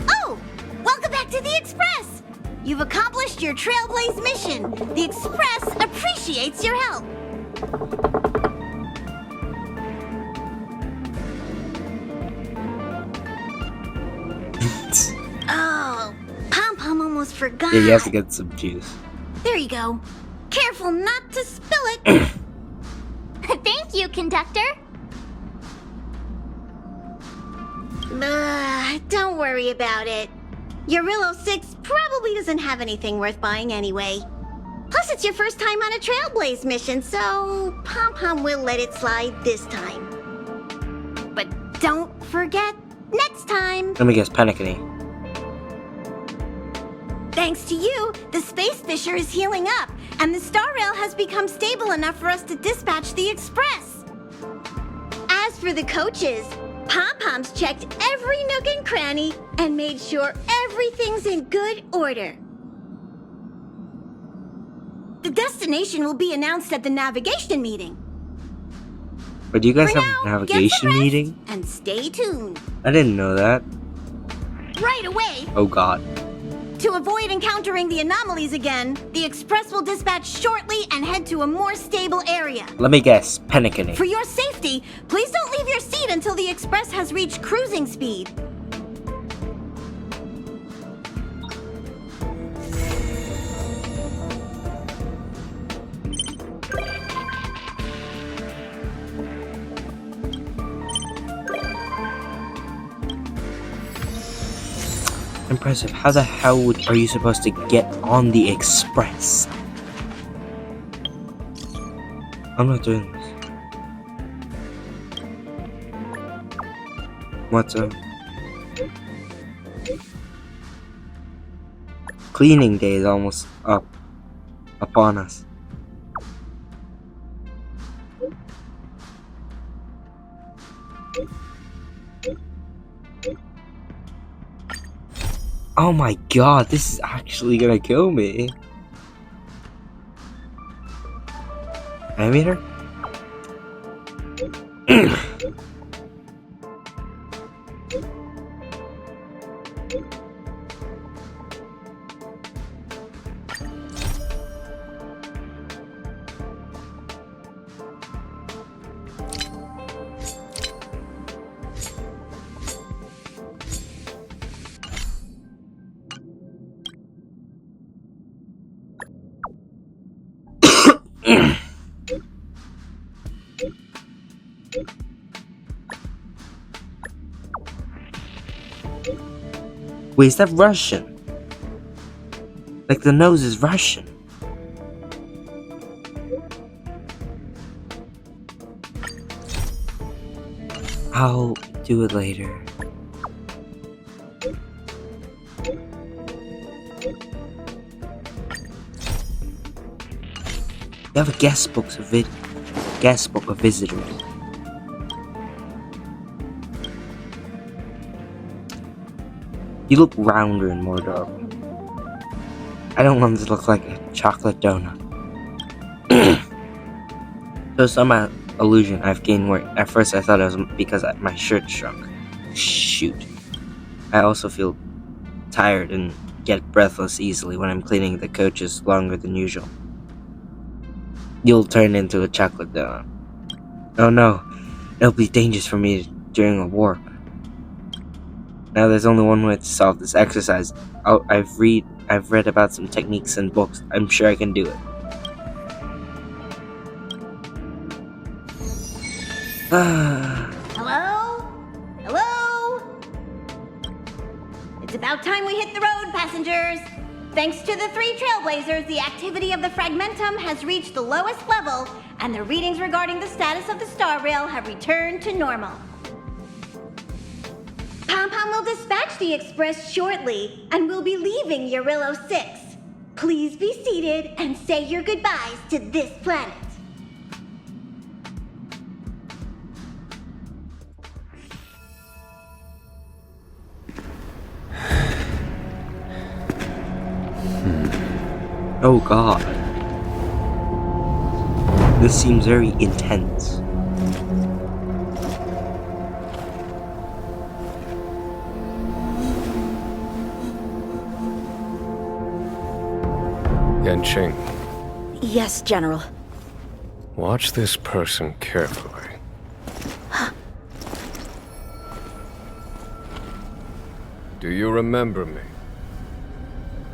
Oh, welcome back to the Express. You've accomplished your Trailblaze mission. The Express appreciates your help. Oh, Pom-Pom almost forgot. Yeah, you have to get some juice. There you go. Careful not to spill it. Thank you, conductor. Don't worry about it. Eurillo 6 probably doesn't have anything worth buying anyway. Plus, it's your first time on a Trailblaze mission, so Pom-Pom will let it slide this time. But don't forget, next time. Let me guess, Panicany. Thanks to you, the Space Fisher is healing up, and the Star Rail has become stable enough for us to dispatch the Express. As for the coaches, Pom-Pom's checked every nook and cranny and made sure everything's in good order. The destination will be announced at the navigation meeting. But do you guys For have a now, get navigation some rest meeting? And stay tuned. I didn't know that. Right away. Oh god. To avoid encountering the anomalies again, the Express will dispatch shortly and head to a more stable area. Let me guess, Panicany. For your safety, please don't leave your seat until the Express has reached cruising speed. Impressive. How the hell are you supposed to get on the Express? I'm not doing this. What's up? Cleaning day is almost upon us. Oh my god, this is actually gonna kill me. Animator? Wait, is that Russian? Like the nose is Russian. I'll do it later. You have a guest book of visitors. You look rounder and more adorable. I don't want it to look like a chocolate donut. So some illusion I've gained weight. At first I thought it was because my shirt shrunk. Shoot. I also feel tired and get breathless easily when I'm cleaning the coaches longer than usual. You'll turn into a chocolate donut. Oh no, it'll be dangerous for me during a warp. Now there's only one way to solve this exercise. I've read about some techniques in books. I'm sure I can do it. Hello? Hello? It's about time we hit the road, passengers. Thanks to the 3 trailblazers, the activity of the fragmentum has reached the lowest level, and the readings regarding the status of the Star Rail have returned to normal. Pom-Pom will dispatch the express shortly, and we'll be leaving Urillo 6. Please be seated and say your goodbyes to this planet. Oh god. This seems very intense. Genshin, Yes, General. watch this person carefully. Do you remember me?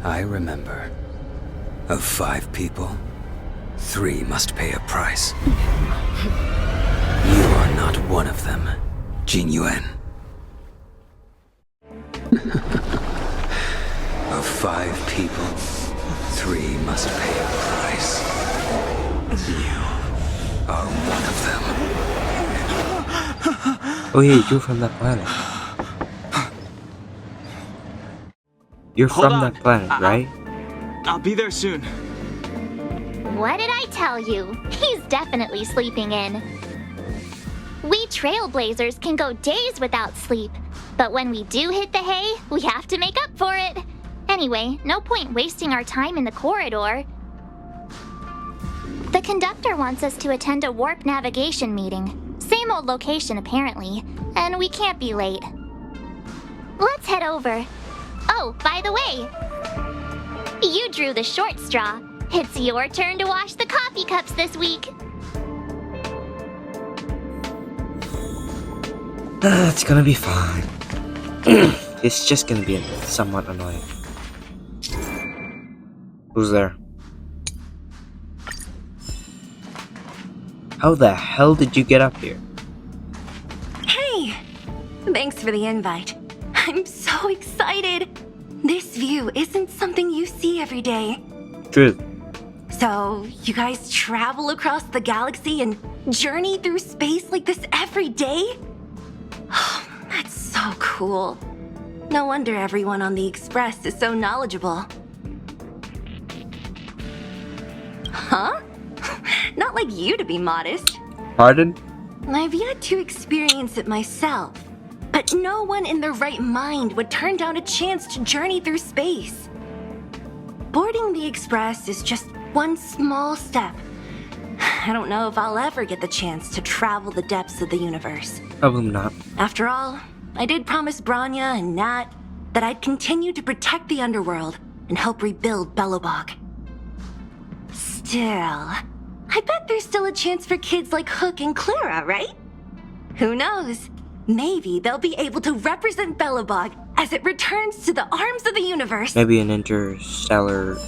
I remember. Of 5 people, 3 must pay a price. You are not one of them, Jin Yuan. Of 5 people, 3 must pay a price. You are one of them. Oh yeah, you're from that planet. You're Hold from on. that planet, right? I'll be there soon. What did I tell you? He's definitely sleeping in. We trailblazers can go days without sleep, but when we do hit the hay, we have to make up for it. Anyway, no point wasting our time in the corridor. The conductor wants us to attend a warp navigation meeting. Same old location, apparently, and we can't be late. Let's head over. Oh, by the way, you drew the short straw. It's your turn to wash the coffee cups this week. It's gonna be fine. It's just gonna be somewhat annoying. Who's there? How the hell did you get up here? Hey! Thanks for the invite. I'm so excited! This view isn't something you see every day. True. So, you guys travel across the galaxy and journey through space like this every day? That's so cool. No wonder everyone on the Express is so knowledgeable. Huh? Not like you to be modest. Pardon? I've yet to experience it myself, but no one in their right mind would turn down a chance to journey through space. Boarding the Express is just one small step. I don't know if I'll ever get the chance to travel the depths of the universe. Probably not. After all, I did promise Branya and Nat that I'd continue to protect the underworld and help rebuild Belobog. Still, I bet there's still a chance for kids like Hook and Clara, right? Who knows? Maybe they'll be able to represent Belobog as it returns to the arms of the universe. Maybe an interstellar...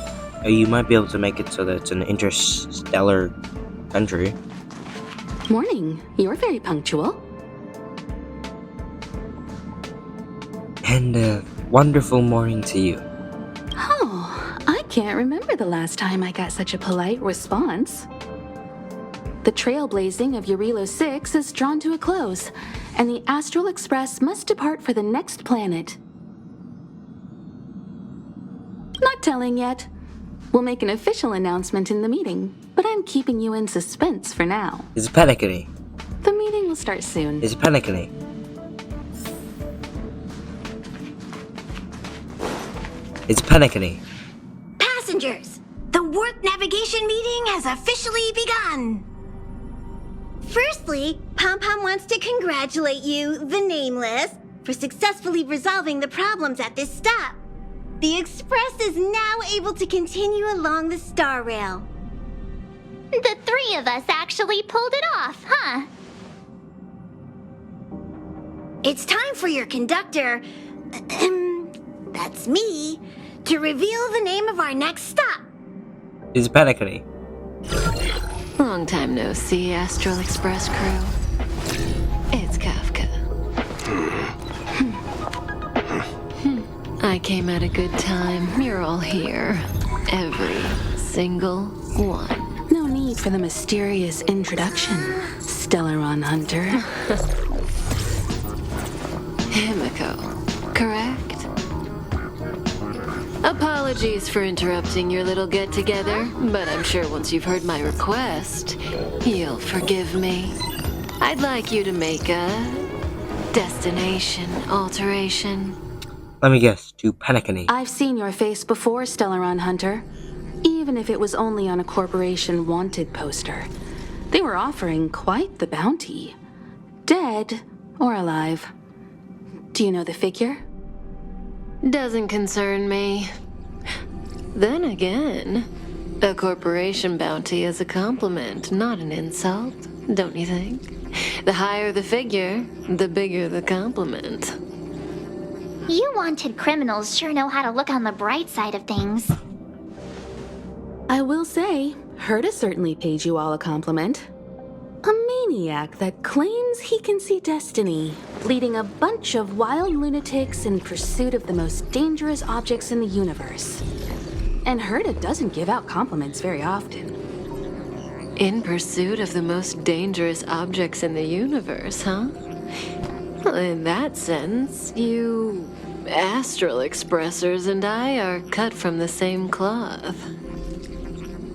you might be able to make it so that it's an interstellar country. Morning. You're very punctual. And a wonderful morning to you. Oh, I can't remember the last time I got such a polite response. The trailblazing of Eurilo 6 is drawn to a close, and the Astral Express must depart for the next planet. Not telling yet. We'll make an official announcement in the meeting, but I'm keeping you in suspense for now. Is it panicking? The meeting will start soon. Is it panicking? It's panicking. Passengers, the warp navigation meeting has officially begun. Firstly, Pom Pom wants to congratulate you, the Nameless, for successfully resolving the problems at this stop. The Express is now able to continue along the Star Rail. The three of us actually pulled it off, huh? It's time for your conductor, that's me, to reveal the name of our next stop. Is it panicking? Long time no see, Astral Express crew. It's Kafka. I came at a good time. You're all here. Every single one. No need for the mysterious introduction, Stellaron Hunter. Himiko, correct? Apologies for interrupting your little get-together, but I'm sure once you've heard my request, you'll forgive me. I'd like you to make a destination alteration. Let me guess, to panicking. I've seen your face before, Stellaron Hunter. Even if it was only on a corporation wanted poster. They were offering quite the bounty. Dead or alive. Do you know the figure? Doesn't concern me. Then again, a corporation bounty is a compliment, not an insult, don't you think? The higher the figure, the bigger the compliment. You wanted criminals sure know how to look on the bright side of things. I will say, Herta certainly paid you all a compliment. A maniac that claims he can see destiny, leading a bunch of wild lunatics in pursuit of the most dangerous objects in the universe. And Herta doesn't give out compliments very often. In pursuit of the most dangerous objects in the universe, huh? Well, in that sense, you Astral Expressers and I are cut from the same cloth.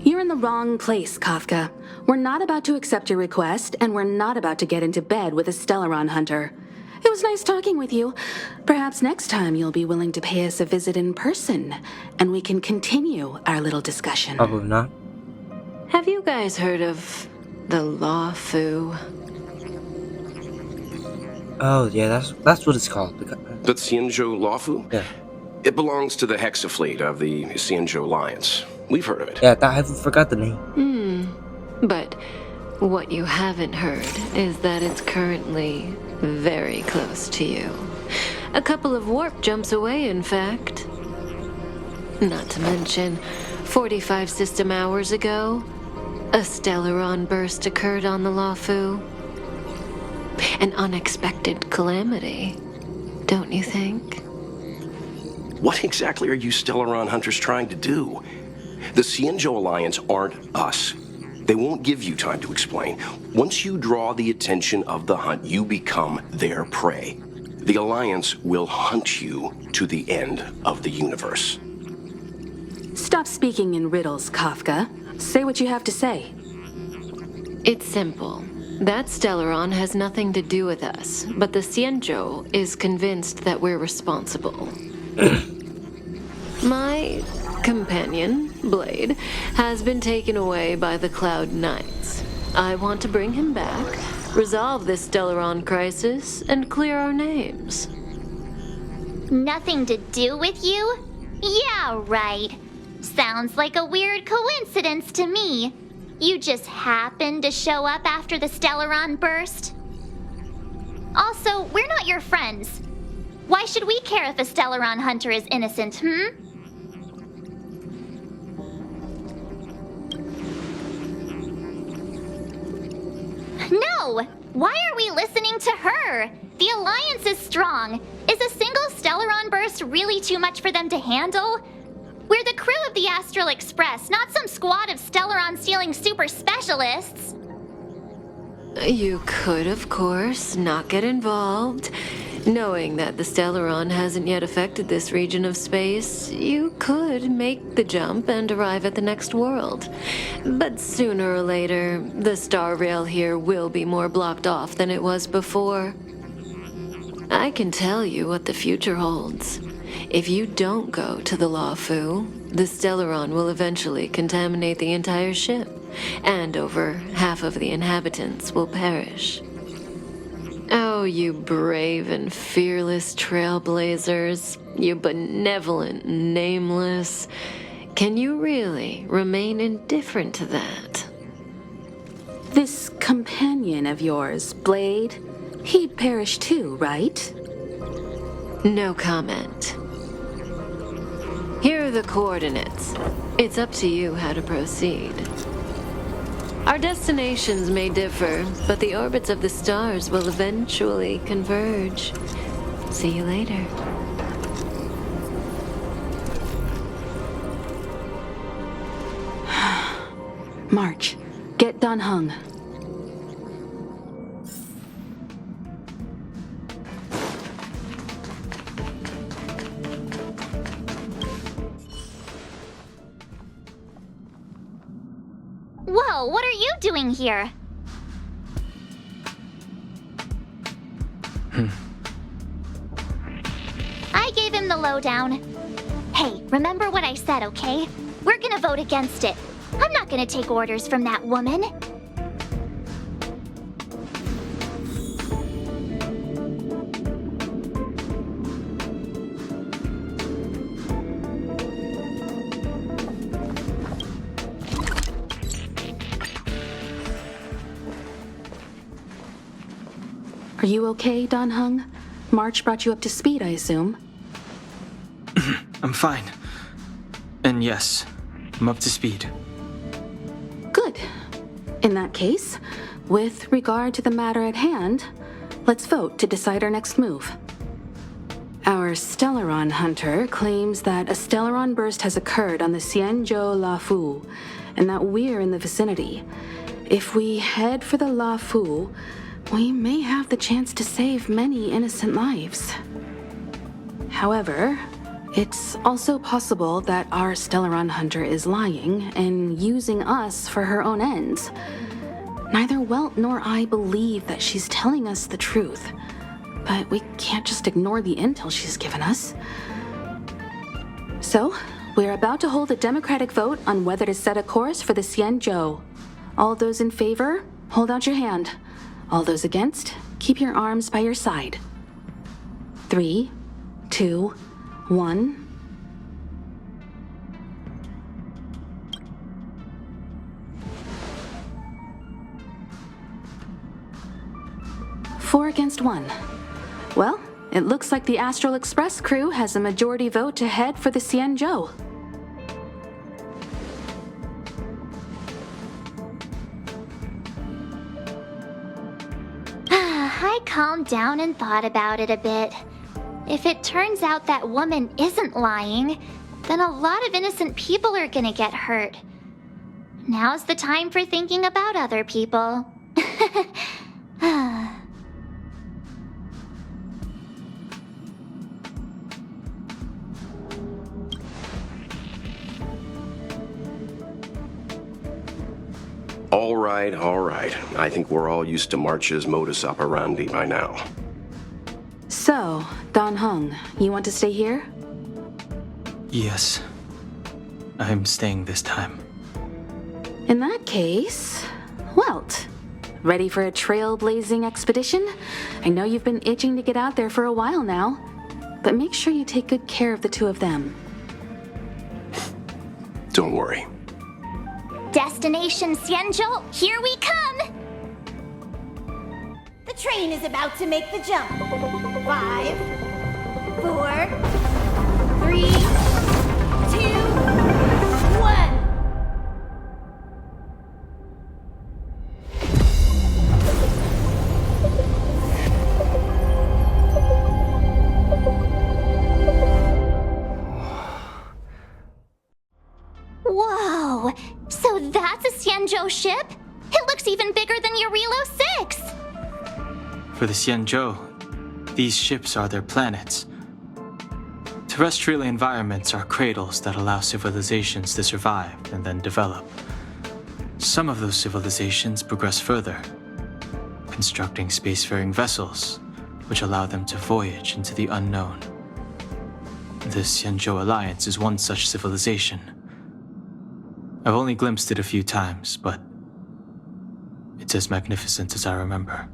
You're in the wrong place, Kafka. We're not about to accept your request, and we're not about to get into bed with a Stellaron Hunter. It was nice talking with you. Perhaps next time you'll be willing to pay us a visit in person, and we can continue our little discussion. Probably not. Have you guys heard of the Law Fu? Oh, yeah, that's what it's called. The Xianzhou Lawfu? Yeah. It belongs to the Hexafleet of the Xianzhou Alliance. We've heard of it. Yeah, I forgot the name. But what you haven't heard is that it's currently very close to you. A couple of warp jumps away, in fact. Not to mention, 45 system hours ago, a Stellaron burst occurred on the Lawfu. An unexpected calamity, don't you think? What exactly are you Stellaron Hunters trying to do? The Xianzhou Alliance aren't us. They won't give you time to explain. Once you draw the attention of the hunt, you become their prey. The Alliance will hunt you to the end of the universe. Stop speaking in riddles, Kafka. Say what you have to say. It's simple. That Stellaron has nothing to do with us, but the Xianzhou is convinced that we're responsible. My companion, Blade, has been taken away by the Cloud Knights. I want to bring him back, resolve this Stellaron crisis, and clear our names. Nothing to do with you? Yeah, right. Sounds like a weird coincidence to me. You just happened to show up after the Stellaron burst? Also, we're not your friends. Why should we care if a Stellaron hunter is innocent, No! Why are we listening to her? The Alliance is strong. Is a single Stellaron burst really too much for them to handle? We're the crew of the Astral Express, not some squad of Stellaron-stealing super specialists. You could, of course, not get involved. Knowing that the Stellaron hasn't yet affected this region of space, you could make the jump and arrive at the next world. But sooner or later, the Star Rail here will be more blocked off than it was before. I can tell you what the future holds. If you don't go to the Lawfu, the Stellaron will eventually contaminate the entire ship, and over half of the inhabitants will perish. Oh, you brave and fearless trailblazers, you benevolent nameless. Can you really remain indifferent to that? This companion of yours, Blade, he'd perish too, right? No comment. Here are the coordinates. It's up to you how to proceed. Our destinations may differ, but the orbits of the stars will eventually converge. See you later. March, get Dan Heng. Whoa, what are you doing here? I gave him the lowdown. Hey, remember what I said, okay? We're gonna vote against it. I'm not gonna take orders from that woman. Are you okay, Dan Heng? March brought you up to speed, I assume. I'm fine. And yes, I'm up to speed. Good. In that case, with regard to the matter at hand, let's vote to decide our next move. Our Stellaron hunter claims that a Stellaron burst has occurred on the Xianzhou Lafu, and that we're in the vicinity. If we head for the Lafu, we may have the chance to save many innocent lives. However, it's also possible that our Stellaron hunter is lying and using us for her own ends. Neither Welt nor I believe that she's telling us the truth, but we can't just ignore the intel she's given us. So, we're about to hold a democratic vote on whether to set a course for the Xianzhou. All those in favor, hold out your hand. All those against, keep your arms by your side. 3, 2, 1. Four against 1. Well, it looks like the Astral Express crew has a majority vote to head for the Xianzhou. I calmed down and thought about it a bit. If it turns out that woman isn't lying, then a lot of innocent people are gonna get hurt. Now's the time for thinking about other people. All right. I think we're all used to March's modus operandi by now. So, Dan Heng, you want to stay here? Yes. I'm staying this time. In that case, Welt, ready for a trailblazing expedition? I know you've been itching to get out there for a while now, but make sure you take good care of the two of them. Don't worry. Destination Xianzhou, here we come! The train is about to make the jump. 5, 4, 3, 2, 1. Whoa! So that's a Xianzhou ship? It looks even bigger than Eurilo 6? For the Xianzhou, these ships are their planets. Terrestrial environments are cradles that allow civilizations to survive and then develop. Some of those civilizations progress further, constructing spacefaring vessels, which allow them to voyage into the unknown. The Xianzhou Alliance is one such civilization. I've only glimpsed it a few times, but it's as magnificent as I remember.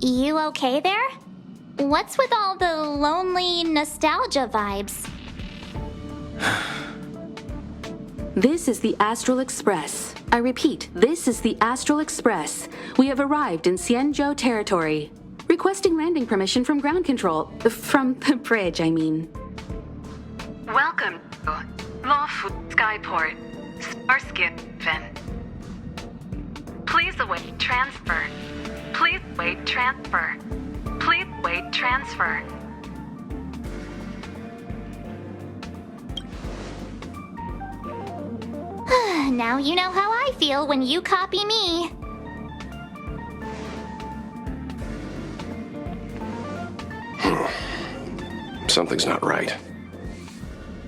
You okay there? What's with all the lonely nostalgia vibes? This is the Astral Express. I repeat, this is the Astral Express. We have arrived in Xianzhou territory. Requesting landing permission from ground control. From the bridge, I mean. Welcome to Lawful Skyport, Starskiven. Please await transfer. Please wait transfer. Please wait transfer. Now you know how I feel when you copy me. Something's not right.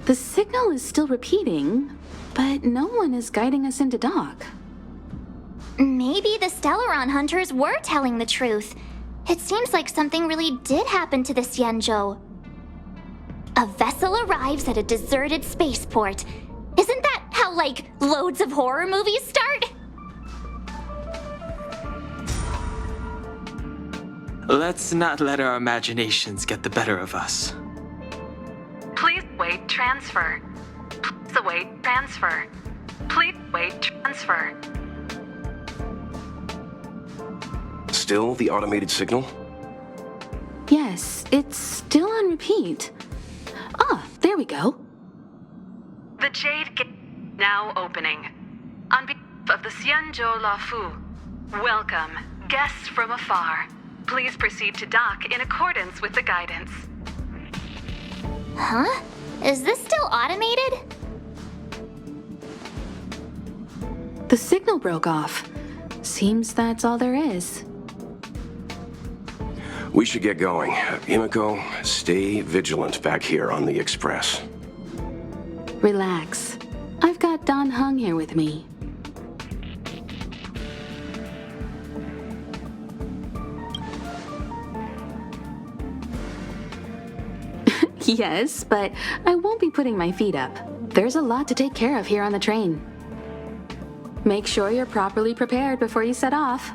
The signal is still repeating, but no one is guiding us into dock. Maybe the Stellaron hunters were telling the truth. It seems like something really did happen to the Xianzhou. A vessel arrives at a deserted spaceport. Isn't that how, like, loads of horror movies start? Let's not let our imaginations get the better of us. Please wait transfer. Please await transfer. Please wait transfer. Still the automated signal? Yes, it's still on repeat. Ah, there we go. The Jade Gate now opening. On behalf of the Xianzhou Lafu, welcome, guests from afar. Please proceed to dock in accordance with the guidance. Huh? Is this still automated? The signal broke off. Seems that's all there is. We should get going. Himiko, stay vigilant back here on the Express. Relax. I've got Dan Heng here with me. Yes, but I won't be putting my feet up. There's a lot to take care of here on the train. Make sure you're properly prepared before you set off.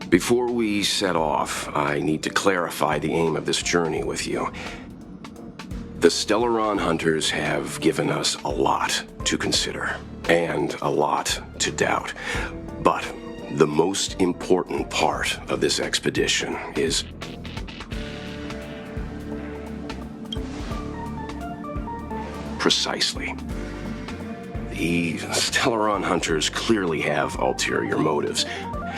Before we set off, I need to clarify the aim of this journey with you. The Stellaron hunters have given us a lot to consider, and a lot to doubt. But the most important part of this expedition is precisely. The Stellaron hunters clearly have ulterior motives.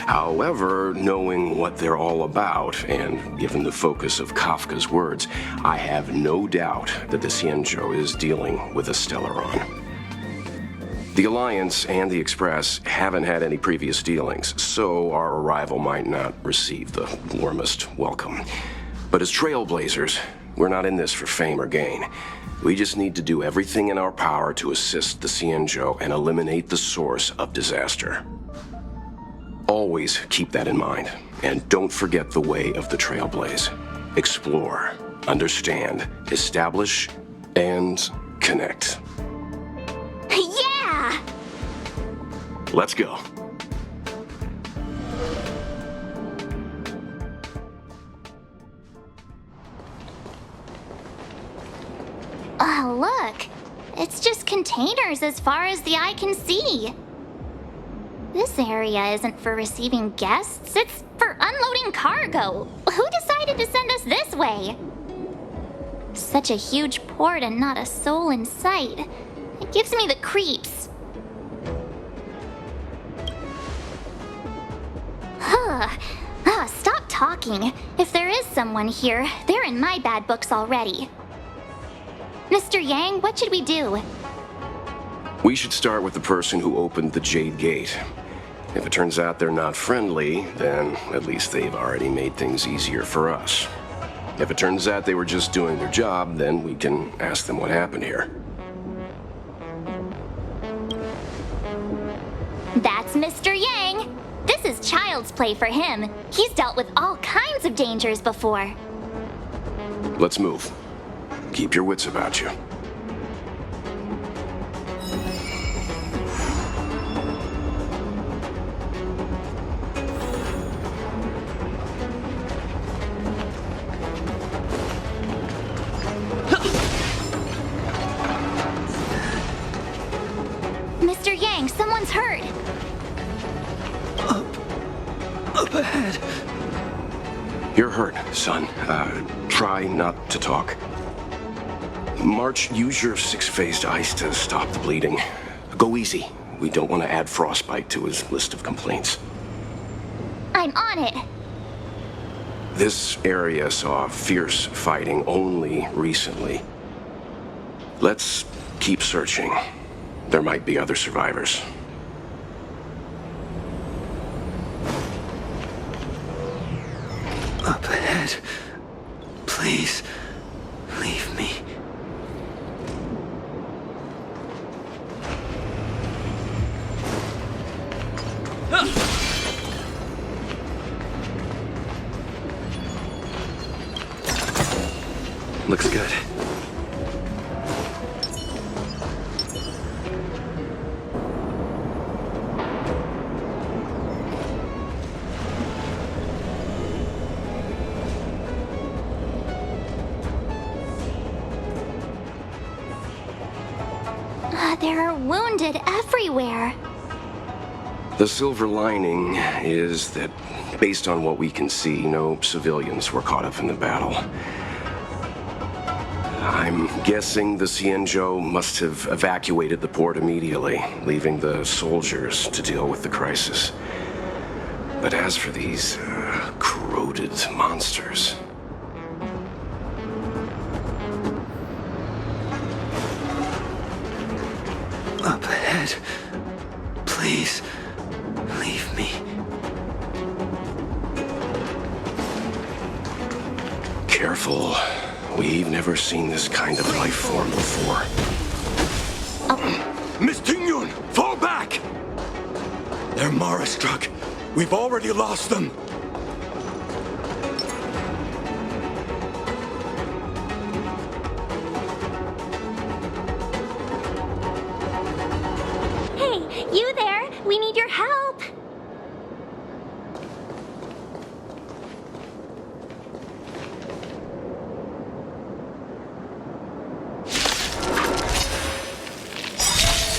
However, knowing what they're all about, and given the focus of Kafka's words, I have no doubt that the Xianzhou is dealing with a Stellaron. The Alliance and the Express haven't had any previous dealings, so our arrival might not receive the warmest welcome. But as trailblazers, we're not in this for fame or gain. We just need to do everything in our power to assist the Xianzhou and eliminate the source of disaster. Always keep that in mind, and don't forget the way of the Trailblaze. Explore, understand, establish, and connect. Yeah! Let's go. Oh, look. It's just containers as far as the eye can see. This area isn't for receiving guests, it's for unloading cargo. Who decided to send us this way? Such a huge port and not a soul in sight. It gives me the creeps. Stop talking. If there is someone here, they're in my bad books already. Mr. Yang, what should we do? We should start with the person who opened the Jade Gate. If it turns out they're not friendly, then at least they've already made things easier for us. If it turns out they were just doing their job, then we can ask them what happened here. That's Mr. Yang. This is child's play for him. He's dealt with all kinds of dangers before. Let's move. Keep your wits about you. Mr. Yang, someone's hurt. Up ahead. You're hurt, son. Try not to talk. March, use your six-phased ice to stop the bleeding. Go easy. We don't want to add frostbite to his list of complaints. I'm on it. This area saw fierce fighting only recently. Let's keep searching. There might be other survivors. Up ahead. Please, leave me. Looks good. There are wounded everywhere. The silver lining is that, based on what we can see, no civilians were caught up in the battle. I'm guessing the Xianzhou must have evacuated the port immediately, leaving the soldiers to deal with the crisis. But as for these corroded monsters... Up ahead. Please, leave me. Careful. We've never seen this kind of life form before. Miss Tingyun, fall back! They're Mara struck. We've already lost them. Hey, you there? We need your help.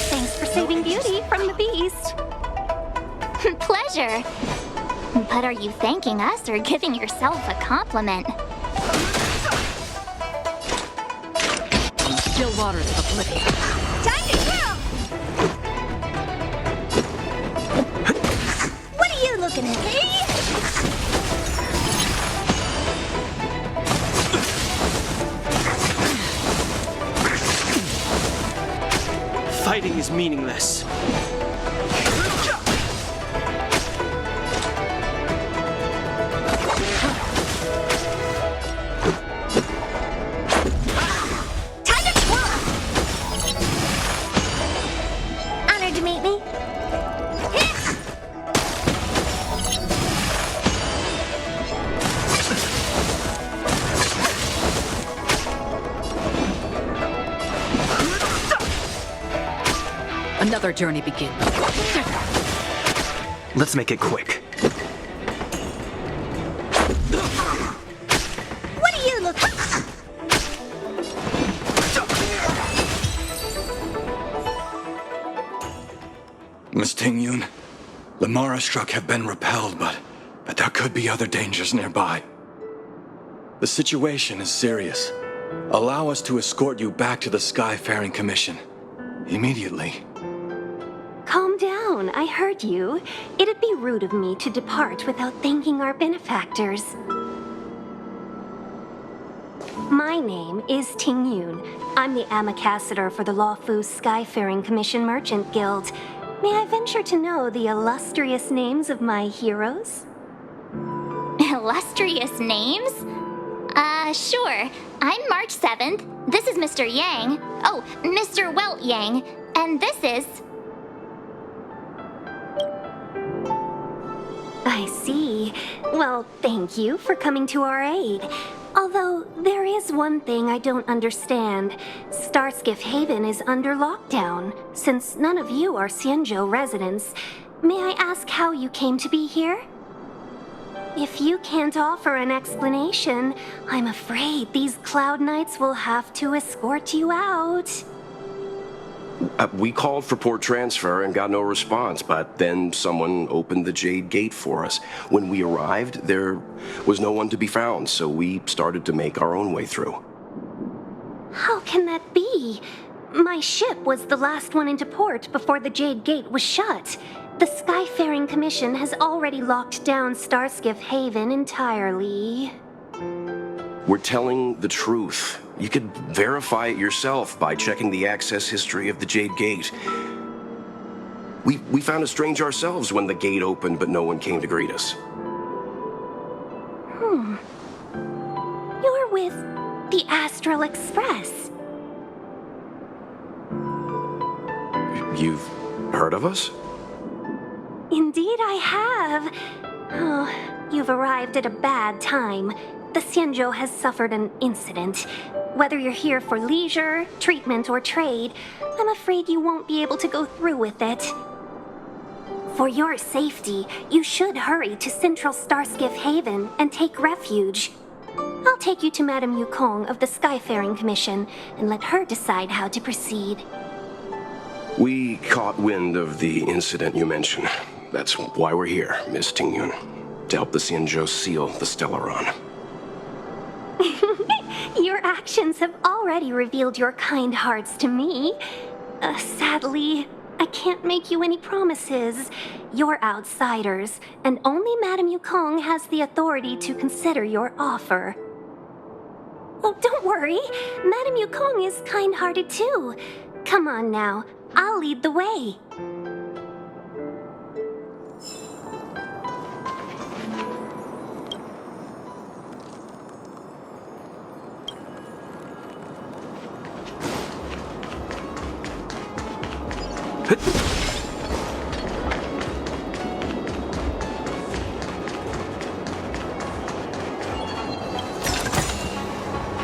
Thanks for saving Beauty from the beast. Pleasure. But are you thanking us or giving yourself a compliment? Still waters of oblivion. Time to kill! What are you looking at, me? Fighting is meaningless. Another journey begins. Let's make it quick. What are you looking? Miss Ting-Yun, the Mara struck have been repelled, but there could be other dangers nearby. The situation is serious. Allow us to escort you back to the Skyfaring Commission. Immediately. Calm down, I heard you. It'd be rude of me to depart without thanking our benefactors. My name is Ting-Yun. I'm the ambassador for the Lawfu Skyfaring Commission Merchant Guild. May I venture to know the illustrious names of my heroes? Illustrious names? Sure. I'm March 7th. This is Mr. Yang. Oh, Mr. Welt Yang. And this is... I see. Well, thank you for coming to our aid. Although, there is one thing I don't understand. Starskiff Haven is under lockdown. Since none of you are Xianzhou residents, may I ask how you came to be here? If you can't offer an explanation, I'm afraid these Cloud Knights will have to escort you out. We called for port transfer and got no response, but then someone opened the Jade Gate for us. When we arrived, there was no one to be found, so we started to make our own way through. How can that be? My ship was the last one into port before the Jade Gate was shut. The Skyfaring Commission has already locked down Starskiff Haven entirely. We're telling the truth. You could verify it yourself by checking the access history of the Jade Gate. We found it strange ourselves when the gate opened, but no one came to greet us. You're with the Astral Express. You've heard of us? Indeed I have. Oh, you've arrived at a bad time. The Xianzhou has suffered an incident. Whether you're here for leisure, treatment, or trade, I'm afraid you won't be able to go through with it. For your safety, you should hurry to Central Starskiff Haven and take refuge. I'll take you to Madame Yukong of the Skyfaring Commission and let her decide how to proceed. We caught wind of the incident you mentioned. That's why we're here, Miss Ting-Yun. To help the Xianzhou seal the Stellaron. Your actions have already revealed your kind hearts to me. Sadly, I can't make you any promises. You're outsiders, and only Madame Yukong has the authority to consider your offer. Oh, don't worry. Madame Yukong is kind-hearted too. Come on now, I'll lead the way.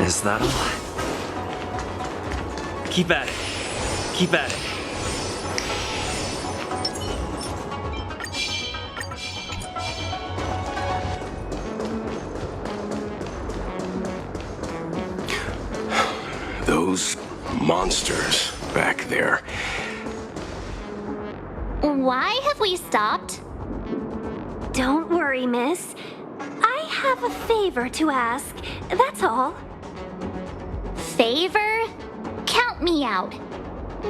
Is that all? Keep at it. Keep at it. Those monsters back there. Why have we stopped? Don't worry, miss. I have a favor to ask, that's all. Favor? Count me out.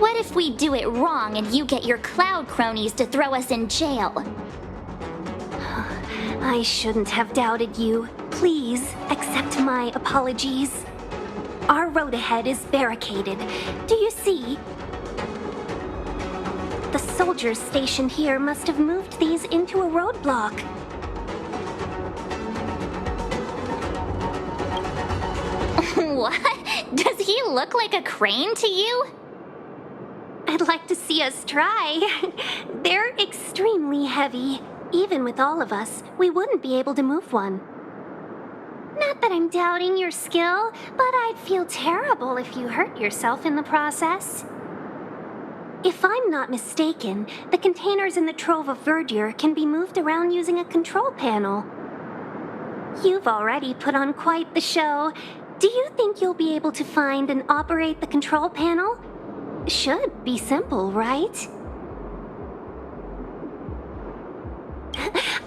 What if we do it wrong and you get your cloud cronies to throw us in jail? I shouldn't have doubted you. Please accept my apologies. Our road ahead is barricaded. Do you see? The soldiers stationed here must have moved these into a roadblock. What? Does he look like a crane to you? I'd like to see us try. They're extremely heavy. Even with all of us, we wouldn't be able to move one. Not that I'm doubting your skill, but I'd feel terrible if you hurt yourself in the process. If I'm not mistaken, the containers in the Trove of Verdure can be moved around using a control panel. You've already put on quite the show. Do you think you'll be able to find and operate the control panel? Should be simple, right?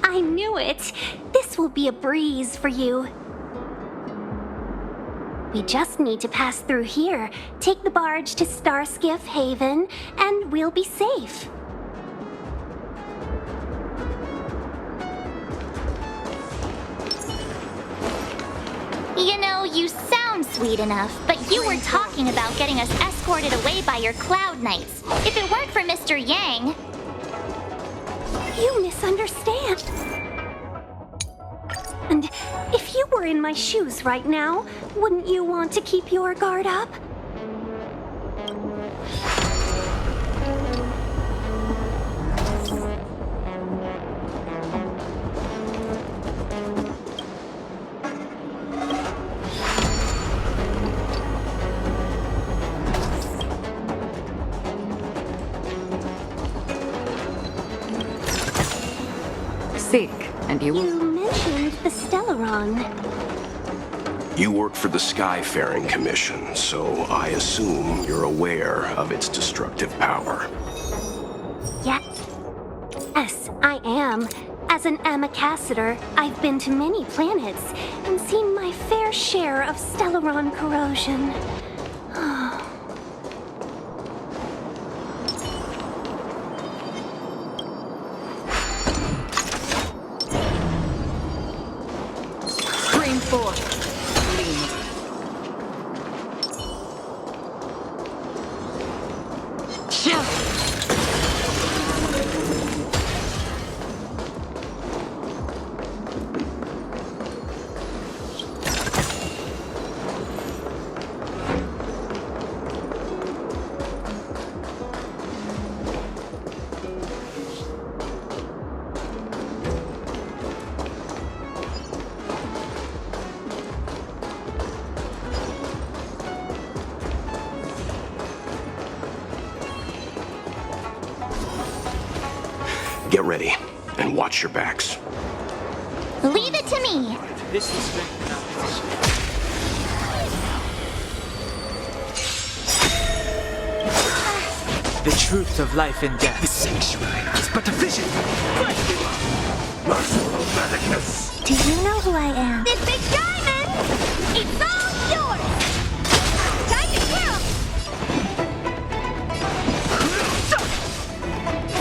I knew it! This will be a breeze for you. We just need to pass through here, take the barge to Starskiff Haven, and we'll be safe. You know, you sound sweet enough, but you were talking about getting us escorted away by your Cloud Knights. If it weren't for Mr. Yang... You misunderstand. And if you were in my shoes right now, wouldn't you want to keep your guard up? Seek, and you... You mentioned the Stellaron. You work for the Skyfaring Commission, so I assume you're aware of its destructive power. Yes, I am. As an Amicassator, I've been to many planets and seen my fair share of Stellaron corrosion. Stream forth. Get ready, and watch your backs. Leave it to me! This is strength in our position. The truth of life and death. The sanctuary is but a vision. Merciful Medicus. Do you know who I am? This big diamond! It's all yours! Time to kill!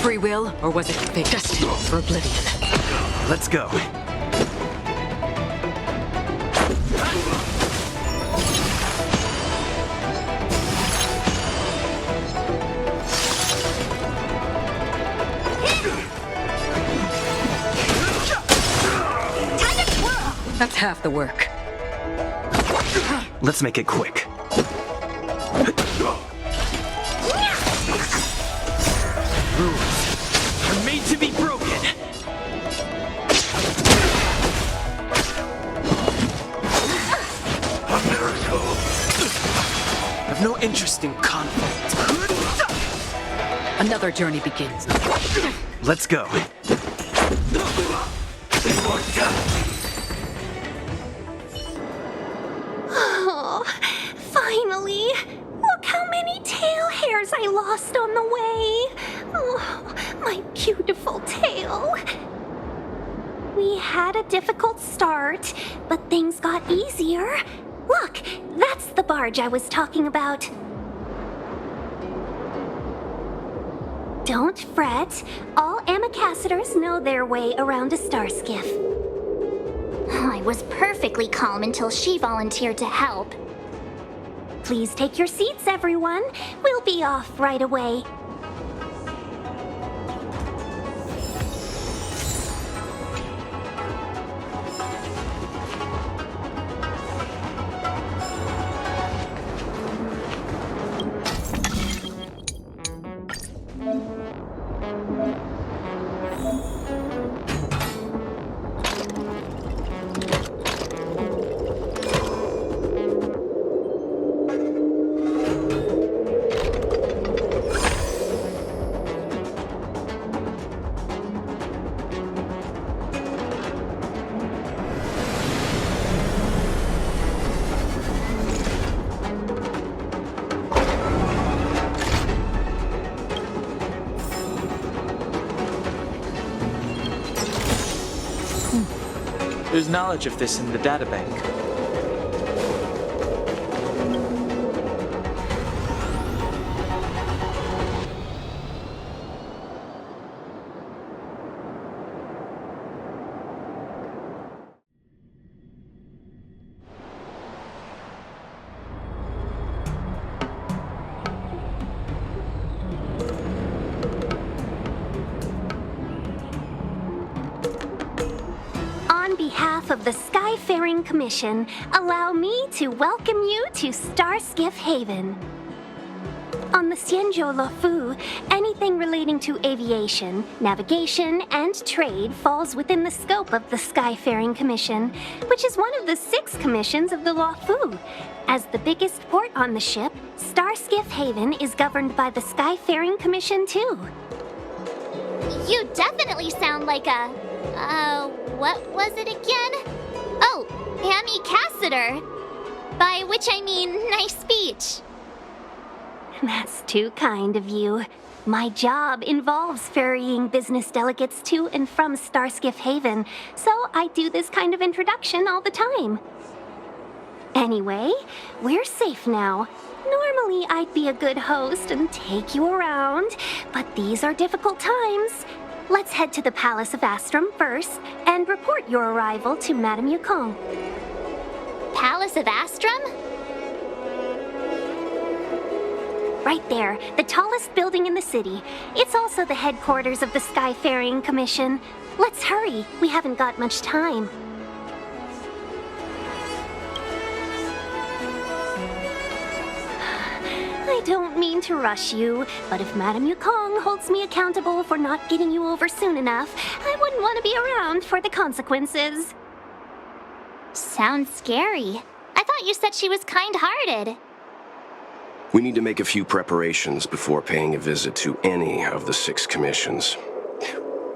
Free will, or was it fate? Destined for oblivion? Let's go. That's half the work. Let's make it quick. Rules are made to be broken. A miracle. I've no interest in conflict. Another journey begins. Let's go. Oh, finally! Look how many tail hairs I lost on the way! Oh, my beautiful tail! We had a difficult start, but things got easier. Look, that's the barge I was talking about. Don't fret. All Amicassadors know their way around a star skiff. I was perfectly calm until she volunteered to help. Please take your seats, everyone. We'll be off right away. There's knowledge of this in the databank. On behalf of the Skyfaring Commission, allow me to welcome you to Starskiff Haven. On the Xianzhou Luofu, anything relating to aviation, navigation, and trade falls within the scope of the Skyfaring Commission, which is one of the 6 commissions of the Luofu. As the biggest port on the ship, Starskiff Haven is governed by the Skyfaring Commission too. You definitely sound like a... what was it again? Oh, Hammy Cassider. By which I mean, nice speech. That's too kind of you. My job involves ferrying business delegates to and from Starskiff Haven, so I do this kind of introduction all the time. Anyway, we're safe now. Normally, I'd be a good host and take you around, but these are difficult times. Let's head to the Palace of Astrum first and report your arrival to Madame Yukong. Palace of Astrum? Right there, the tallest building in the city. It's also the headquarters of the Skyfaring Commission. Let's hurry, we haven't got much time. I don't mean to rush you, but if Madame Yukong holds me accountable for not getting you over soon enough, I wouldn't want to be around for the consequences. Sounds scary. I thought you said she was kind-hearted. We need to make a few preparations before paying a visit to any of the 6 commissions.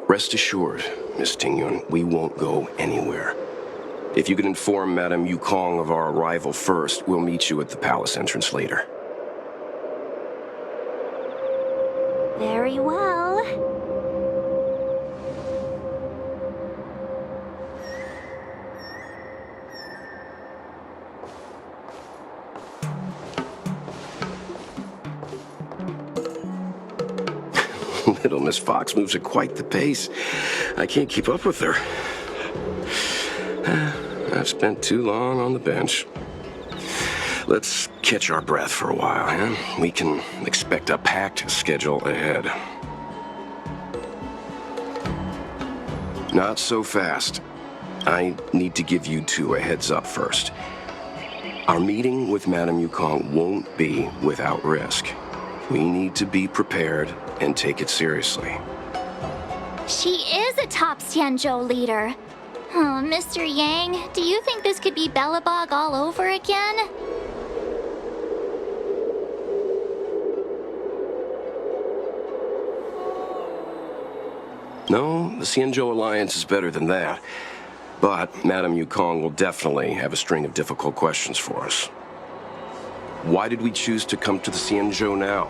Rest assured, Miss Tingyun, we won't go anywhere. If you can inform Madame Yukong of our arrival first, we'll meet you at the palace entrance later. Very well. Little Miss Fox moves at quite the pace. I can't keep up with her. I've spent too long on the bench. Let's catch our breath for a while, huh? We can expect a packed schedule ahead. Not so fast. I need to give you 2 a heads up first. Our meeting with Madame Yukong won't be without risk. We need to be prepared and take it seriously. She is a top Xianzhou leader. Oh, Mr. Yang, do you think this could be Belobog all over again? No, the Xianzhou Alliance is better than that. But Madame Yukong will definitely have a string of difficult questions for us. Why did we choose to come to the Xianzhou now?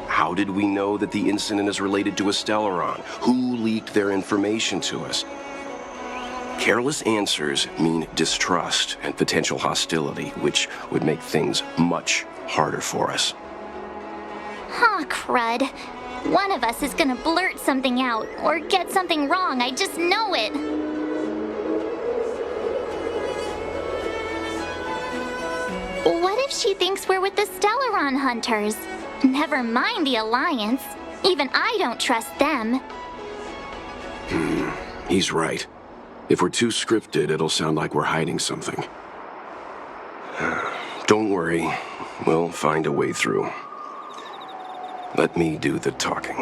How did we know that the incident is related to a Stellaron? Who leaked their information to us? Careless answers mean distrust and potential hostility, which would make things much harder for us. Huh, crud. One of us is gonna blurt something out, or get something wrong, I just know it. What if she thinks we're with the Stellaron Hunters? Never mind the Alliance. Even I don't trust them. He's right. If we're too scripted, it'll sound like we're hiding something. Don't worry. We'll find a way through. Let me do the talking.